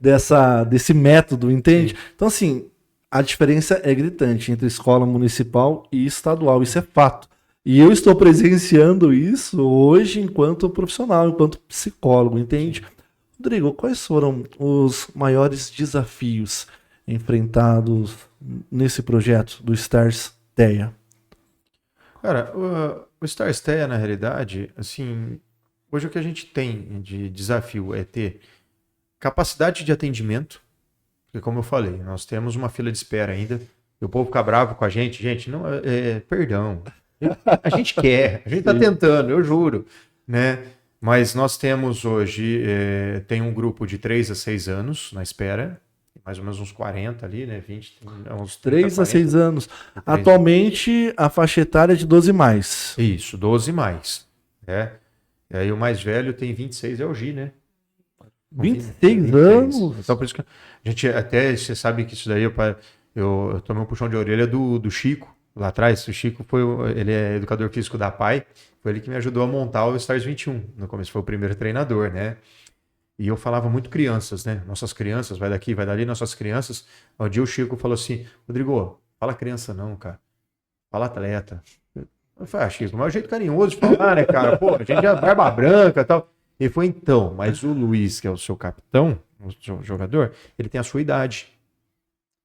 desse método, entende? Sim. Então, assim, a diferença é gritante entre escola municipal e estadual. Isso é fato. E eu estou presenciando isso hoje enquanto profissional, enquanto psicólogo, entende? Rodrigo, quais foram os maiores desafios enfrentados nesse projeto do Stars TEA? Cara, o Stars TEA, na realidade, assim, hoje o que a gente tem de desafio é ter capacidade de atendimento, porque como eu falei, nós temos uma fila de espera ainda, e o povo fica bravo com a gente, não, perdão, A gente quer, a gente está tentando, eu juro, né? Mas nós temos hoje, tem um grupo de 3 a 6 anos na espera, mais ou menos uns 40 ali, né? 20, uns 30, 3 a 6 anos. 3. Atualmente, a faixa etária é de 12 mais. Isso, 12 mais. Né? E aí o mais velho tem 26, é o Gi, né? 26 anos? Então por isso que a gente até, você sabe que isso daí, eu tomei um puxão de orelha do Chico, lá atrás. O Chico ele é educador físico da PAI, foi ele que me ajudou a montar o Stars 21. No começo foi o primeiro treinador, né? E eu falava muito crianças, né? Nossas crianças, vai daqui, vai dali, nossas crianças. Um dia o Chico falou assim, Rodrigo, fala criança não, cara. Fala atleta. Eu falei, Chico, mas é um jeito carinhoso de falar, né, cara? Pô, a gente é barba branca e tal. Ele foi, então, mas o Luiz, que é o seu capitão, o seu jogador, ele tem a sua idade.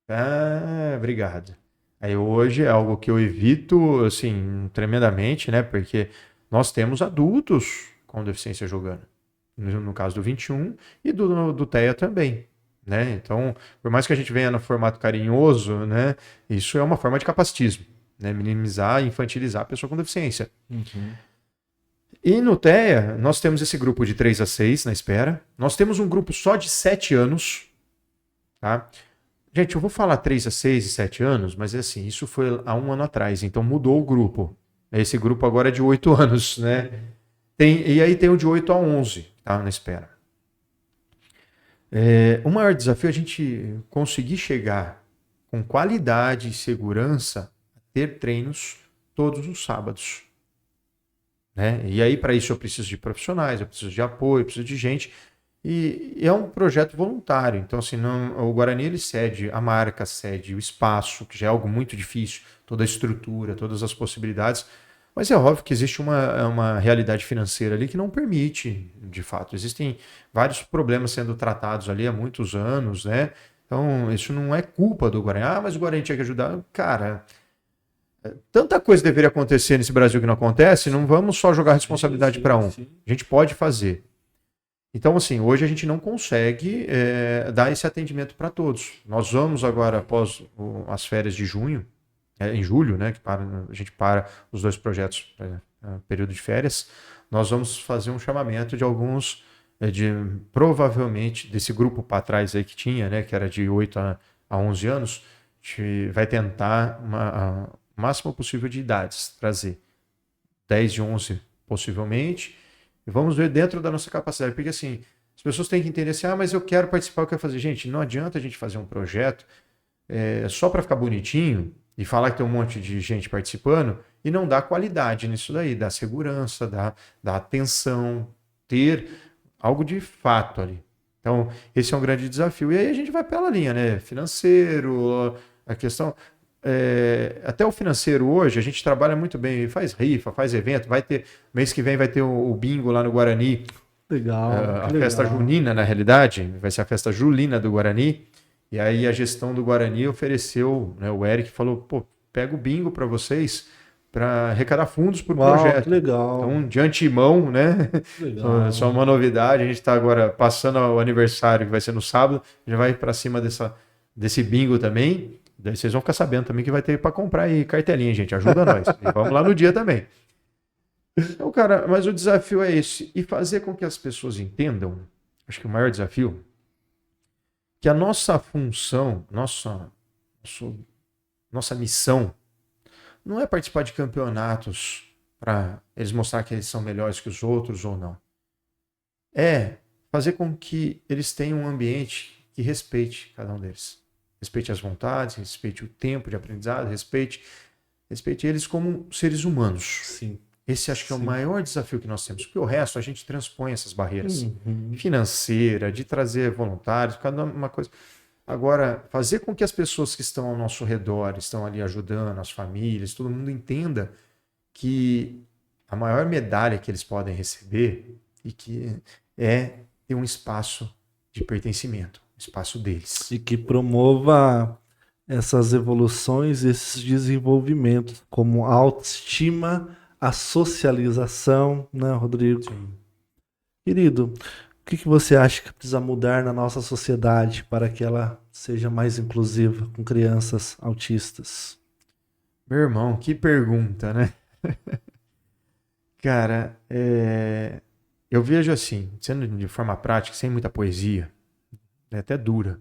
Ah, obrigado. Aí hoje é algo que eu evito, assim, tremendamente, né? Porque nós temos adultos com deficiência jogando. No caso do 21 e do TEA também, né? Então, por mais que a gente venha no formato carinhoso, né? Isso é uma forma de capacitismo, né? Minimizar e infantilizar a pessoa com deficiência. Uhum. E no TEA, nós temos esse grupo de 3 a 6 na espera. Nós temos um grupo só de 7 anos, tá? Gente, eu vou falar 3 a 6 e 7 anos, mas é assim, isso foi há um ano atrás, então mudou o grupo. Esse grupo agora é de 8 anos, né? E aí tem o de 8 a 11, tá? Na espera. O maior desafio é a gente conseguir chegar com qualidade e segurança a ter treinos todos os sábados. Né? E aí, para isso, eu preciso de profissionais, eu preciso de apoio, eu preciso de gente. E é um projeto voluntário. Então, assim, o Guarani ele cede a marca, cede o espaço, que já é algo muito difícil, toda a estrutura, todas as possibilidades. Mas é óbvio que existe uma realidade financeira ali que não permite, de fato. Existem vários problemas sendo tratados ali há muitos anos, né? Então, isso não é culpa do Guarani. Ah, mas o Guarani tinha que ajudar. Cara, tanta coisa deveria acontecer nesse Brasil que não acontece, não vamos só jogar a responsabilidade para um. A gente pode fazer. Então, assim, hoje a gente não consegue dar esse atendimento para todos. Nós vamos agora, após as férias de junho, em julho, né, que a gente para os 2 projetos período de férias, nós vamos fazer um chamamento de alguns, provavelmente, desse grupo para trás aí que tinha, né, que era de 8 a 11 anos, a gente vai tentar o máximo possível de idades, trazer 10 e 11 possivelmente, e vamos ver dentro da nossa capacidade, porque assim, as pessoas têm que entender assim, mas eu quero participar, eu quero fazer. Gente, não adianta a gente fazer um projeto só para ficar bonitinho, e falar que tem um monte de gente participando e não dá qualidade nisso daí, dá segurança, dá atenção, ter algo de fato ali. Então, esse é um grande desafio. E aí a gente vai pela linha, né? Financeiro, a questão... até o financeiro hoje, a gente trabalha muito bem, faz rifa, faz evento, vai ter... Mês que vem vai ter o bingo lá no Guarani. Legal. A festa junina, na realidade, vai ser a festa julina do Guarani. E aí a gestão do Guarani ofereceu, né, o Eric falou, pô, pega o bingo para vocês para arrecadar fundos para o projeto. Que legal. Então, de antemão, né? Legal. Só uma novidade, a gente está agora passando o aniversário, que vai ser no sábado, já vai para cima desse bingo também. Daí vocês vão ficar sabendo também que vai ter para comprar aí cartelinha, gente. Ajuda nós. E vamos lá no dia também. Então, cara, mas o desafio é esse. E fazer com que as pessoas entendam, acho que o maior desafio, que a nossa função, nossa missão, não é participar de campeonatos para eles mostrar que eles são melhores que os outros ou não. É fazer com que eles tenham um ambiente que respeite cada um deles. Respeite as vontades, respeite o tempo de aprendizado, respeite eles como seres humanos. Sim. Esse acho que é o maior desafio que nós temos, porque o resto a gente transpõe essas barreiras financeiras, de trazer voluntários, cada uma coisa. Agora, fazer com que as pessoas que estão ao nosso redor, estão ali ajudando, as famílias, todo mundo entenda que a maior medalha que eles podem receber e que é ter um espaço de pertencimento, um espaço deles. E que promova essas evoluções, esses desenvolvimentos, como a autoestima, a socialização, né, Rodrigo? Sim. Querido, o que você acha que precisa mudar na nossa sociedade para que ela seja mais inclusiva com crianças autistas? Meu irmão, que pergunta, né? Cara, eu vejo assim, sendo de forma prática, sem muita poesia, é até dura.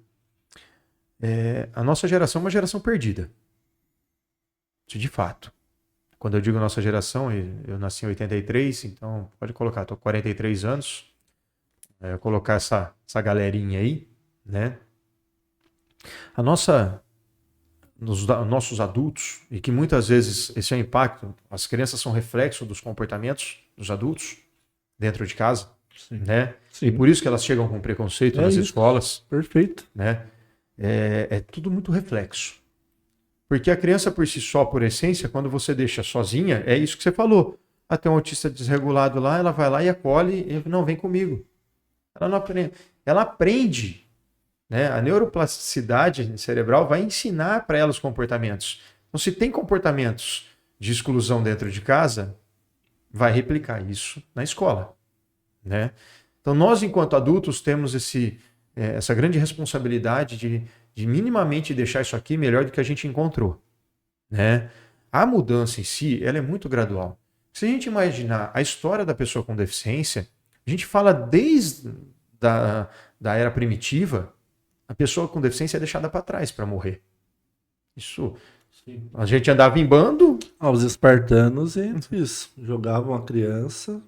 A nossa geração é uma geração perdida. Isso de fato. Quando eu digo nossa geração, eu nasci em 83, então pode colocar, estou com 43 anos, colocar essa galerinha aí, né? A nossa, nossos adultos, e que muitas vezes esse é o impacto, as crianças são reflexo dos comportamentos dos adultos dentro de casa, Sim. né? Sim. E por isso que elas chegam com preconceito nas escolas. Perfeito. Né? É tudo muito reflexo. Porque a criança por si só, por essência, quando você deixa sozinha, é isso que você falou. Até um autista desregulado lá, ela vai lá e acolhe e não, vem comigo. Ela não aprende. Ela aprende, né? A neuroplasticidade cerebral vai ensinar para ela os comportamentos. Então, se tem comportamentos de exclusão dentro de casa, vai replicar isso na escola, né? Então, nós, enquanto adultos, temos essa grande responsabilidade de minimamente deixar isso aqui melhor do que a gente encontrou, né? A mudança em si, ela é muito gradual. Se a gente imaginar a história da pessoa com deficiência, a gente fala desde da era primitiva, a pessoa com deficiência é deixada para trás para morrer. Isso, a gente andava em bando. Os espartanos, isso, jogavam a criança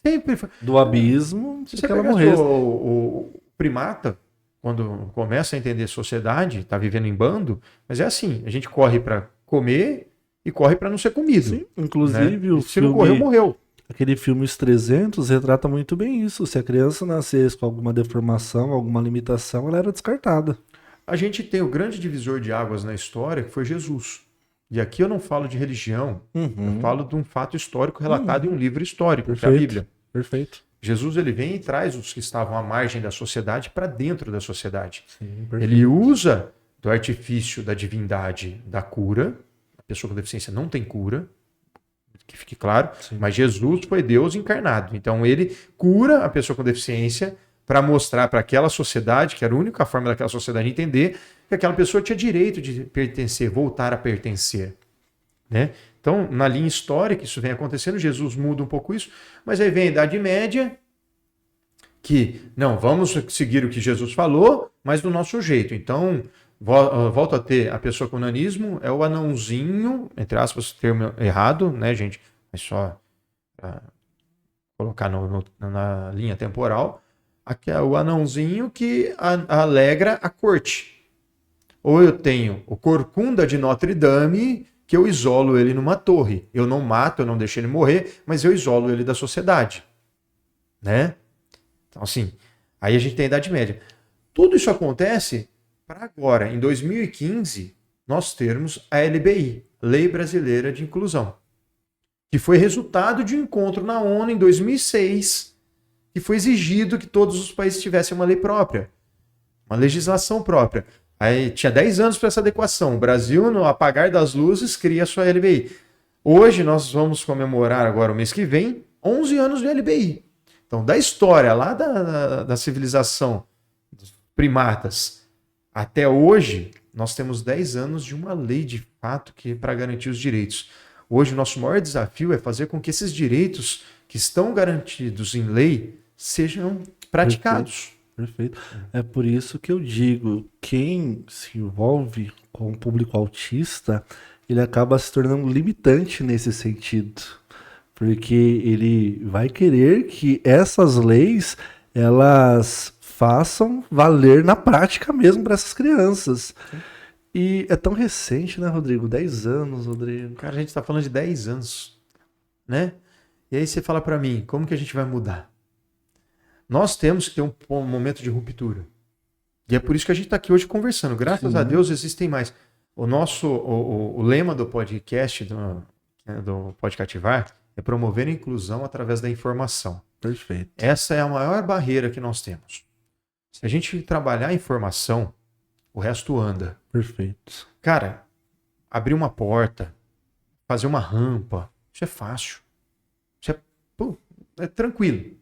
Sempre do abismo se para você que ela pegar morresse. o primata, quando começa a entender sociedade, está vivendo em bando, mas é assim, a gente corre para comer e corre para não ser comido. Sim, inclusive né? o Se filme, não correu, morreu. Aquele filme Os 300 retrata muito bem isso. Se a criança nascesse com alguma deformação, alguma limitação, ela era descartada. A gente tem o grande divisor de águas na história, que foi Jesus. E aqui eu não falo de religião, eu falo de um fato histórico relatado em um livro histórico, Perfeito. que é a Bíblia. Perfeito. Jesus ele vem e traz os que estavam à margem da sociedade para dentro da sociedade. Sim, ele usa do artifício da divindade da cura. A pessoa com deficiência não tem cura, que fique claro, Sim. Mas Jesus foi Deus encarnado. Então ele cura a pessoa com deficiência para mostrar para aquela sociedade, que era a única forma daquela sociedade entender, que aquela pessoa tinha direito de pertencer, voltar a pertencer. Né? Então, na linha histórica, isso vem acontecendo, Jesus muda um pouco isso, mas aí vem a Idade Média, que, não, vamos seguir o que Jesus falou, mas do nosso jeito. Então, volta a ter a pessoa com nanismo, é o anãozinho, entre aspas, termo errado, né, gente? É só colocar na linha temporal. Aqui é o anãozinho que alegra a corte. Ou eu tenho o Corcunda de Notre Dame, que eu isolo ele numa torre. Eu não mato, eu não deixo ele morrer, mas eu isolo ele da sociedade. Né? Então, assim, aí a gente tem a Idade Média. Tudo isso acontece para agora, em 2015, nós termos a LBI, Lei Brasileira de Inclusão, que foi resultado de um encontro na ONU em 2006, que foi exigido que todos os países tivessem uma lei própria, uma legislação própria. Aí tinha 10 anos para essa adequação. O Brasil, no apagar das luzes, cria a sua LBI. Hoje nós vamos comemorar agora, o mês que vem, 11 anos de LBI. Então, da história lá da civilização dos primatas até hoje, nós temos 10 anos de uma lei de fato que para garantir os direitos. Hoje, o nosso maior desafio é fazer com que esses direitos que estão garantidos em lei sejam praticados. Perfeito. É por isso que eu digo, quem se envolve com o público autista, ele acaba se tornando limitante nesse sentido. Porque ele vai querer que essas leis, elas façam valer na prática mesmo para essas crianças. Sim. E é tão recente, né, Rodrigo? 10 anos, Rodrigo. Cara, a gente está falando de 10 anos, né? E aí você fala para mim, como que a gente vai mudar? Nós temos que ter um momento de ruptura. E é por isso que a gente está aqui hoje conversando. Graças a Deus existem mais. O lema do podcast, do Pode Cativar, é promover a inclusão através da informação. Perfeito. Essa é a maior barreira que nós temos. Se a gente trabalhar a informação, o resto anda. Perfeito. Cara, abrir uma porta, fazer uma rampa, isso é fácil. Isso é tranquilo.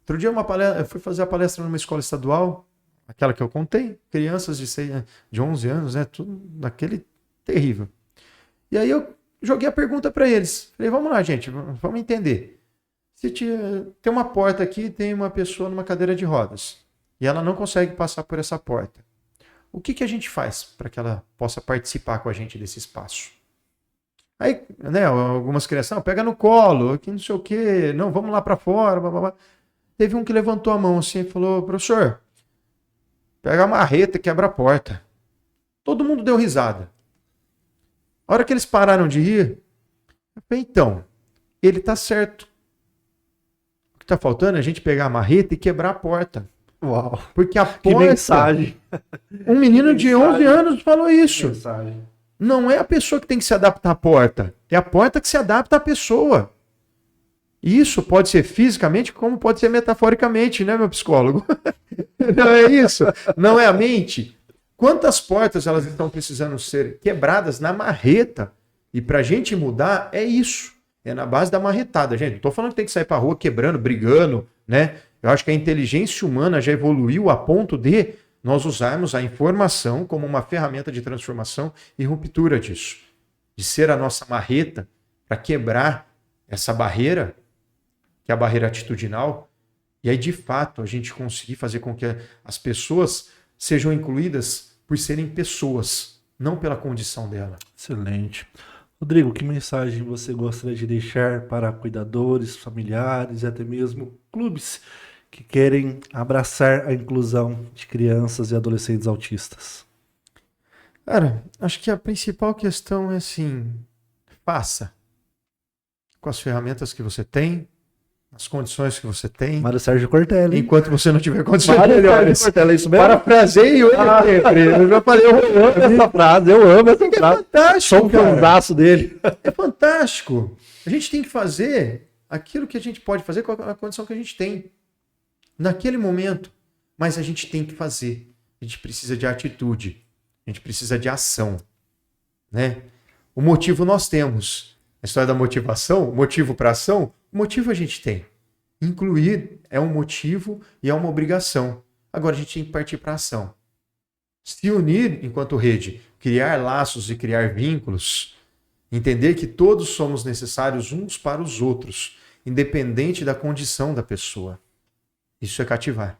Outro dia eu fui fazer a palestra numa escola estadual, aquela que eu contei, crianças de 11 anos, né, tudo daquele terrível. E aí eu joguei a pergunta para eles. Falei, vamos lá, gente, vamos entender. Se tem uma porta aqui, tem uma pessoa numa cadeira de rodas e ela não consegue passar por essa porta. O que a gente faz para que ela possa participar com a gente desse espaço? Aí, né, algumas crianças, pega no colo, aqui não sei o quê, não, vamos lá para fora, blá, blá, blá. Teve um que levantou a mão assim e falou, professor, pega a marreta e quebra a porta. Todo mundo deu risada. A hora que eles pararam de rir, eu falei, então, ele tá certo. O que tá faltando é a gente pegar a marreta e quebrar a porta. Uau. Porque a Que porta... mensagem. Um menino de 11 anos falou isso. Mensagem. Não é a pessoa que tem que se adaptar à porta. É a porta que se adapta à pessoa. Isso pode ser fisicamente como pode ser metaforicamente, né, meu psicólogo? Não é isso? Não é a mente? Quantas portas elas estão precisando ser quebradas na marreta? E para a gente mudar, é isso. É na base da marretada. Gente, não estou falando que tem que sair para a rua quebrando, brigando, né? Eu acho que a inteligência humana já evoluiu a ponto de nós usarmos a informação como uma ferramenta de transformação e ruptura disso. De ser a nossa marreta para quebrar essa barreira, que é a barreira atitudinal, e aí, de fato, a gente conseguir fazer com que as pessoas sejam incluídas por serem pessoas, não pela condição dela. Excelente. Rodrigo, que mensagem você gostaria de deixar para cuidadores, familiares e até mesmo clubes que querem abraçar a inclusão de crianças e adolescentes autistas? Cara, acho que a principal questão é assim, faça com as ferramentas que você tem, as condições que você tem. Mário Sérgio Cortella. Enquanto você não tiver condições Mário melhores. Sérgio Cortella, é isso mesmo? Parafraseio ele sempre. Eu já falei, eu amo Essa frase, eu amo essa é frase. fantástico, Sou um candaço dele. É fantástico. A gente tem que fazer aquilo que a gente pode fazer com a condição que a gente tem. Naquele momento. Mas a gente tem que fazer. A gente precisa de atitude. A gente precisa de ação. Né? O motivo nós temos. A história da motivação, motivo para ação, o motivo a gente tem. Incluir é um motivo e é uma obrigação. Agora a gente tem que partir para a ação. Se unir enquanto rede, criar laços e criar vínculos, entender que todos somos necessários uns para os outros, independente da condição da pessoa. Isso é cativar.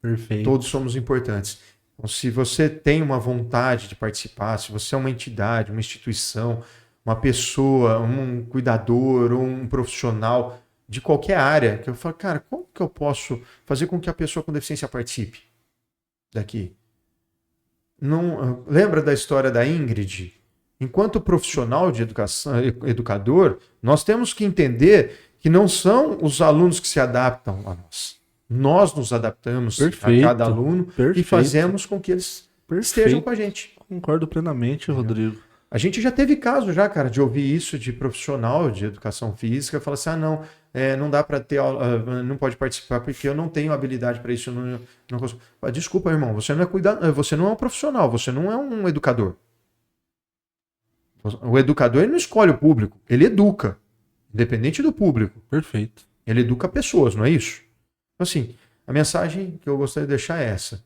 Perfeito. Todos somos importantes. Então, se você tem uma vontade de participar, se você é uma entidade, uma instituição, uma pessoa, um cuidador ou um profissional de qualquer área, que eu falo, cara, como que eu posso fazer com que a pessoa com deficiência participe daqui? Não, lembra da história da Ingrid? Enquanto profissional de educação, educador, nós temos que entender que não são os alunos que se adaptam a nós. Nós nos adaptamos a cada aluno e fazemos com que eles estejam com a gente. Concordo plenamente, Rodrigo. A gente já teve caso já, cara, de ouvir isso de profissional de educação física, falar assim, não dá para ter aula, não pode participar porque eu não tenho habilidade para isso, não consigo. Desculpa, irmão, você não é um profissional, você não é um educador. O educador ele não escolhe o público, ele educa, independente do público. Perfeito. Ele educa pessoas, não é isso? Então, assim, a mensagem que eu gostaria de deixar é essa.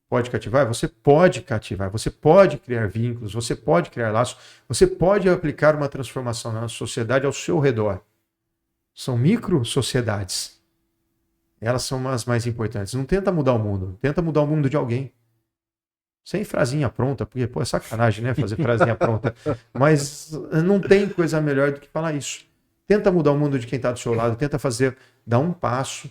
Pode cativar? Você pode cativar, você pode criar vínculos, você pode criar laços, você pode aplicar uma transformação na sociedade ao seu redor. São micro-sociedades. Elas são as mais importantes. Não tenta mudar o mundo, tenta mudar o mundo de alguém. Sem frasinha pronta, porque é sacanagem, né? Fazer frasinha pronta. Mas não tem coisa melhor do que falar isso. Tenta mudar o mundo de quem está do seu lado, tenta dar um passo,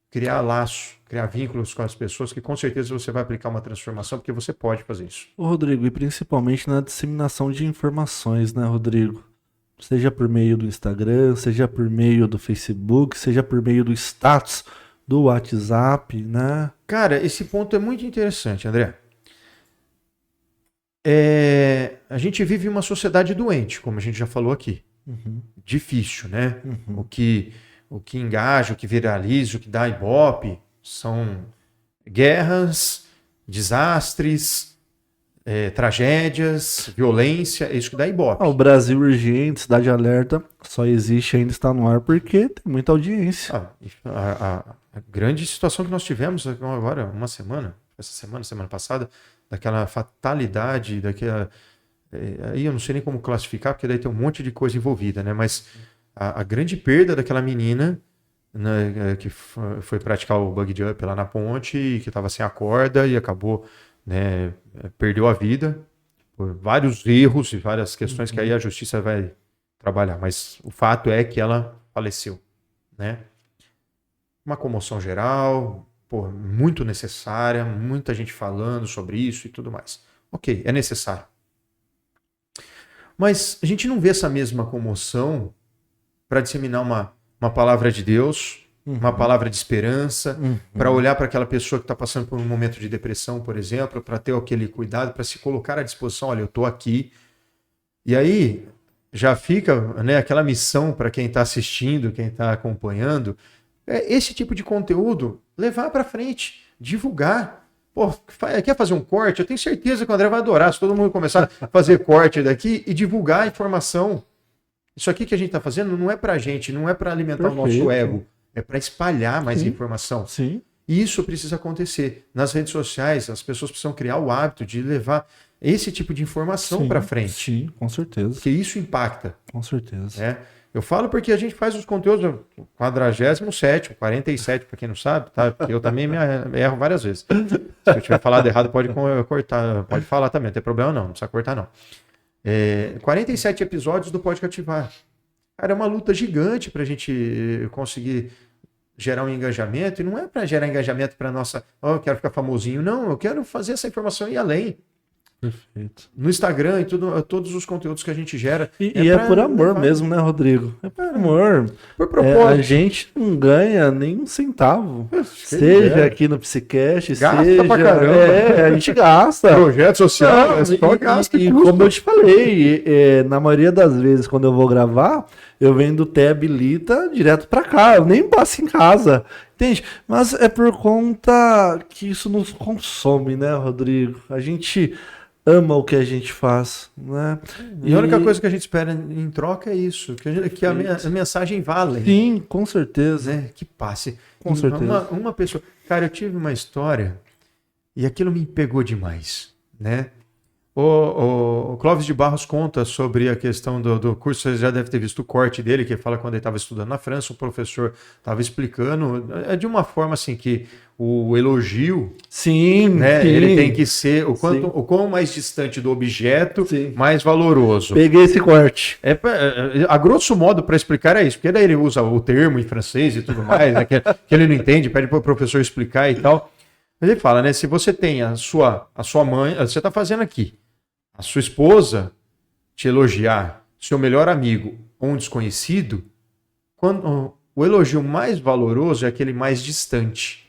criar laço, criar vínculos com as pessoas, que com certeza você vai aplicar uma transformação, porque você pode fazer isso. Ô, Rodrigo, e principalmente na disseminação de informações, né, Rodrigo? Seja por meio do Instagram, seja por meio do Facebook, seja por meio do status do WhatsApp, né? Cara, esse ponto é muito interessante, André. A gente vive uma sociedade doente, como a gente já falou aqui. Uhum. Difícil, né? Uhum. O que engaja, o que viraliza, o que dá ibope são guerras, desastres, tragédias, violência, é isso que dá ibope. O Brasil Urgente, Cidade Alerta, só existe ainda, está no ar porque tem muita audiência. A grande situação que nós tivemos agora, semana passada, daquela fatalidade, aí eu não sei nem como classificar, porque daí tem um monte de coisa envolvida, né? Mas a grande perda daquela menina, né, que foi praticar o bug jump lá na ponte, e que estava sem a corda e acabou, né, perdeu a vida por vários erros e várias questões que aí a justiça vai trabalhar. Mas o fato é que ela faleceu, né? Uma comoção geral, pô, muito necessária, muita gente falando sobre isso e tudo mais. Ok, é necessário. Mas a gente não vê essa mesma comoção para disseminar uma palavra de Deus, uma palavra de esperança, para olhar para aquela pessoa que está passando por um momento de depressão, por exemplo, para ter aquele cuidado, para se colocar à disposição, olha, eu estou aqui. E aí já fica, né, aquela missão para quem está assistindo, quem está acompanhando, esse tipo de conteúdo levar para frente, divulgar. Pô, quer fazer um corte? Eu tenho certeza que o André vai adorar se todo mundo começar a fazer corte daqui e divulgar a informação. Isso aqui que a gente está fazendo não é para a gente, não é para alimentar o nosso ego, é para espalhar mais informação. Sim. E isso precisa acontecer. Nas redes sociais, as pessoas precisam criar o hábito de levar esse tipo de informação para frente. Sim, com certeza. Porque isso impacta. Com certeza. Né? Eu falo porque a gente faz os conteúdos 47º, 47, para quem não sabe, tá? Porque eu também me erro várias vezes. Se eu tiver falado errado, pode cortar, pode falar também, não tem problema não precisa cortar não. 47 episódios do Pode Cativar. Cara, é uma luta gigante para a gente conseguir gerar um engajamento, e não é para gerar engajamento para nossa, eu quero ficar famosinho, não, eu quero fazer essa informação ir além. Perfeito. No Instagram e todos os conteúdos que a gente gera. É por amor mesmo, né, Rodrigo? É por amor. Por propósito. A gente não ganha nem um centavo. Seja aqui no Psicast, gasta pra caramba. A gente gasta. Projeto social, só gasta e como eu te falei, na maioria das vezes, quando eu vou gravar, eu venho do Té Habilita direto pra cá. Eu nem passo em casa. Entende? Mas é por conta que isso nos consome, né, Rodrigo? A gente ama o que a gente faz, né? E a única coisa que a gente espera em troca é isso, que a mensagem vale. Sim, com certeza. Né? Que passe. Com certeza. Uma pessoa... Cara, eu tive uma história e aquilo me pegou demais, né? O Clóvis de Barros conta sobre a questão do curso, você já deve ter visto o corte dele, que fala quando ele estava estudando na França, o professor estava explicando, de uma forma assim que o elogio, sim, né, sim, ele tem que ser o quão mais distante do objeto, mais valoroso. Peguei esse corte. A grosso modo, para explicar é isso, porque daí ele usa o termo em francês e tudo mais, né, que ele não entende, pede para o professor explicar e tal. Mas ele fala, né, se você tem a sua mãe, você está fazendo aqui, a sua esposa te elogiar, seu melhor amigo ou um desconhecido, quando o elogio mais valoroso é aquele mais distante,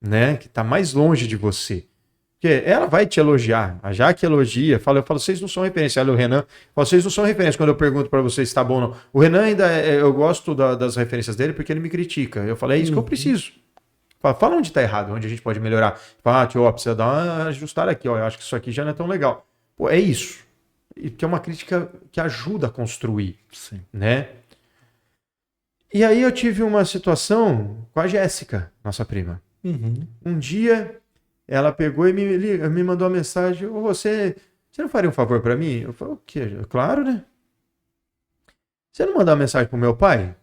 né? Que está mais longe de você. Porque ela vai te elogiar, a Jaque elogia, eu falo, vocês não são referência. Olha, o Renan, vocês não são referência quando eu pergunto para vocês se está bom ou não. O Renan ainda, eu gosto das referências dele porque ele me critica. Eu falo, é isso que eu preciso. Fala onde está errado, onde a gente pode melhorar. Fala, tio, precisa dar uma ajustada aqui, ó, eu acho que isso aqui já não é tão legal. Pô, é isso. Que é uma crítica que ajuda a construir. Sim. Né? E aí eu tive uma situação com a Jéssica, nossa prima. Um dia ela pegou e me mandou uma mensagem: você não faria um favor para mim? Eu falei, o quê? Claro, né? Você não mandar uma mensagem pro meu pai?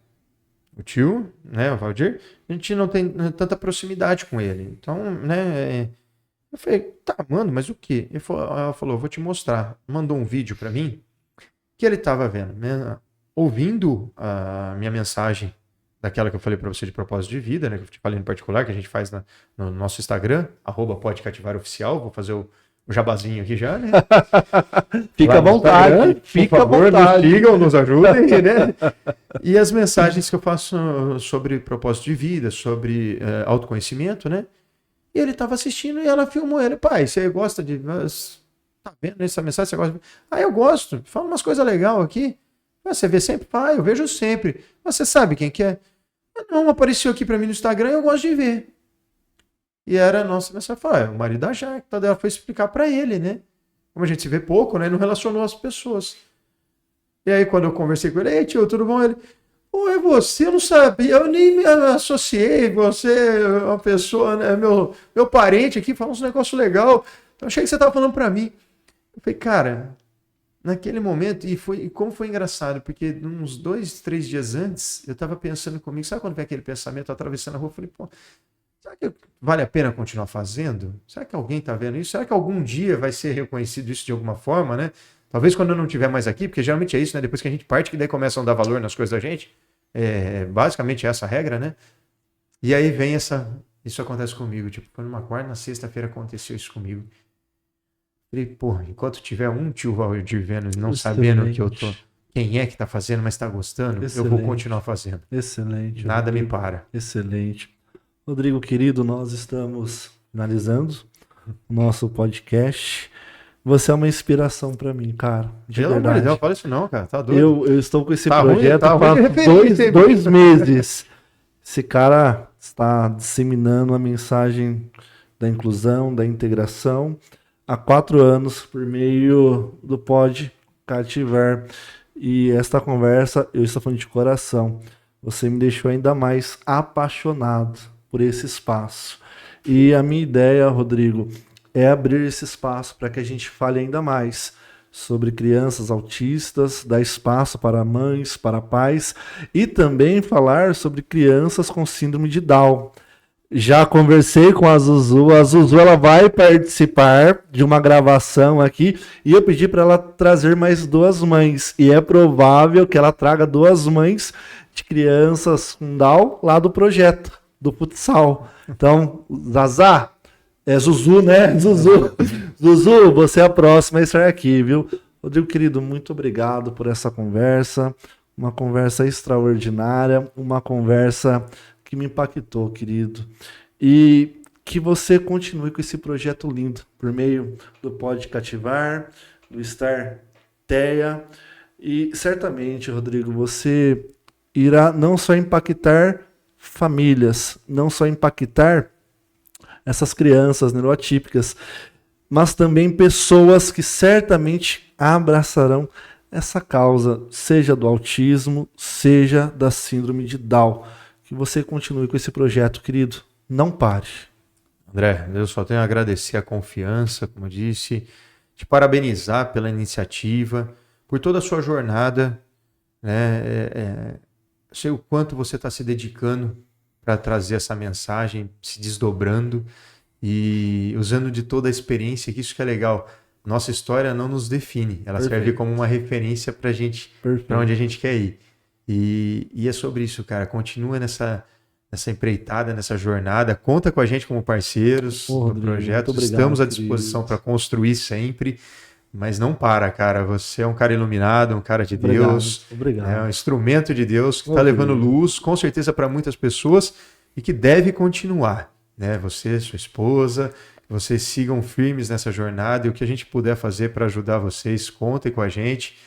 O tio, né, o Valdir, a gente não tem tanta proximidade com ele. Então, né, eu falei, tá, mano, mas o quê? Ela falou, vou te mostrar. Mandou um vídeo para mim que ele tava vendo, né, ouvindo a minha mensagem, daquela que eu falei para você de propósito de vida, né, que eu te falei no particular, que a gente faz no nosso Instagram, @PodeCativarOficial, vou fazer o jabazinho aqui já, né? Fica à vontade, fica à vontade. Nos sigam, nos ajudem, né? E as mensagens que eu faço sobre propósito de vida, sobre autoconhecimento, né? E ele estava assistindo e ela filmou ele. Pai, você gosta de... Tá vendo essa mensagem? Você gosta? Ah, eu gosto. Fala umas coisas legais aqui. Você vê sempre? Pai, eu vejo sempre. Mas você sabe quem que é? Não, apareceu aqui para mim no Instagram e eu gosto de ver. E era a nossa mensagem. O marido da Jaque. Então ela foi explicar para ele, né? Como a gente se vê pouco, né? Não relacionou as pessoas. E aí quando eu conversei com ele, ei tio, tudo bom? Ele... Pô, é você, eu não sabia, eu nem me associei, você é uma pessoa, né, meu parente aqui, fala uns negócios legais, eu achei que você estava falando para mim. Eu falei, cara, naquele momento, e como foi engraçado, porque uns 2, 3 dias antes, eu estava pensando comigo, sabe quando vem aquele pensamento atravessando a rua? Eu falei, pô, será que vale a pena continuar fazendo? Será que alguém está vendo isso? Será que algum dia vai ser reconhecido isso de alguma forma, né? Talvez quando eu não estiver mais aqui, porque geralmente é isso, né? Depois que a gente parte, que daí começam a dar valor nas coisas da gente. Basicamente essa a regra, né? E aí vem isso acontece comigo. Tipo, foi numa quarta, na sexta-feira aconteceu isso comigo. Falei, pô, enquanto tiver um tio Valdir vendo, não sabendo que eu tô, quem é que tá fazendo, mas tá gostando, eu vou continuar fazendo. Excelente. Nada me para. Excelente. Rodrigo, querido, nós estamos finalizando o nosso podcast. Você é uma inspiração pra mim, cara. Pelo amor de Deus, não fala isso não, cara. Tá doido. Eu estou com esse projeto há 2 meses. Esse cara está disseminando a mensagem da inclusão, da integração, há 4 anos por meio do Pod Cativar. E esta conversa, eu estou falando de coração, você me deixou ainda mais apaixonado por esse espaço. E a minha ideia, Rodrigo, é abrir esse espaço para que a gente fale ainda mais sobre crianças autistas, dar espaço para mães, para pais e também falar sobre crianças com síndrome de Down. Já conversei com a Zuzu ela vai participar de uma gravação aqui e eu pedi para ela trazer mais 2 mães e é provável que ela traga 2 mães de crianças com Down lá do projeto, do futsal. Então, Zazá, Zuzu, né? Zuzu, você é a próxima a estar aqui, viu? Rodrigo, querido, muito obrigado por essa conversa, uma conversa extraordinária, uma conversa que me impactou, querido. E que você continue com esse projeto lindo, por meio do Pod Cativar, do Starteia. E certamente, Rodrigo, você irá não só impactar famílias, não só impactar essas crianças neuroatípicas, mas também pessoas que certamente abraçarão essa causa, seja do autismo, seja da síndrome de Down. Que você continue com esse projeto, querido. Não pare. André, eu só tenho a agradecer a confiança, como eu disse, te parabenizar pela iniciativa, por toda a sua jornada, né? Sei o quanto você está se dedicando para trazer essa mensagem, se desdobrando e usando de toda a experiência, que isso que é legal. Nossa história não nos define, ela serve como uma referência para gente, para onde a gente quer ir. E é sobre isso, cara. Continua nessa empreitada, nessa jornada. Conta com a gente como parceiros do projeto. Estamos à disposição para construir sempre. Mas não para, cara. Você é um cara iluminado, um cara de Deus. Obrigado. É um instrumento de Deus que está levando luz, com certeza, para muitas pessoas e que deve continuar. Né? Você, sua esposa, vocês sigam firmes nessa jornada e o que a gente puder fazer para ajudar vocês, contem com a gente.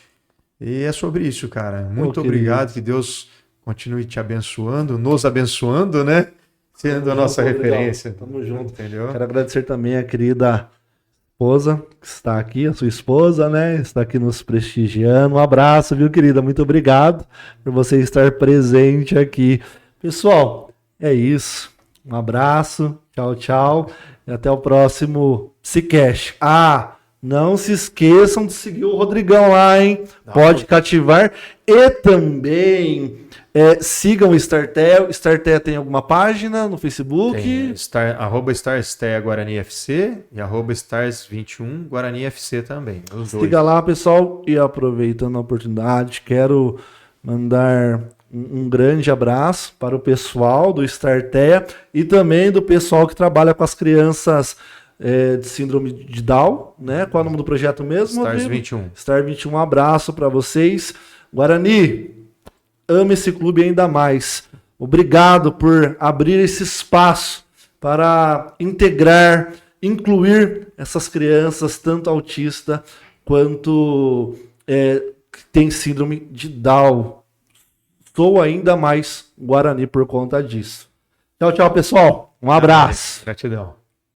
E é sobre isso, cara. Muito obrigado. Que Deus continue te abençoando, nos abençoando, né? Sendo a nossa referência. Tamo junto. Entendeu? Quero agradecer também a querida esposa que está aqui, a sua esposa, né? Está aqui nos prestigiando. Um abraço, viu, querida? Muito obrigado por você estar presente aqui. Pessoal, é isso. Um abraço. Tchau, tchau. E até o próximo Psicast. Não se esqueçam de seguir o Rodrigão lá, hein? Pode Cativar. E também sigam o Starteia. O Starteia tem alguma página no Facebook? Tem @StarsTeia Guarani FC e @Stars21 Guarani FC também. Siga lá, pessoal. E aproveitando a oportunidade, quero mandar um grande abraço para o pessoal do Starteia e também do pessoal que trabalha com as crianças de síndrome de Down, né? Qual é o nome do projeto mesmo? Stars21. Stars21, um abraço para vocês. Guarani, ame esse clube ainda mais. Obrigado por abrir esse espaço para integrar, incluir essas crianças, tanto autista quanto que tem síndrome de Down. Sou ainda mais Guarani por conta disso. Tchau, tchau, pessoal. Um abraço. Gratidão.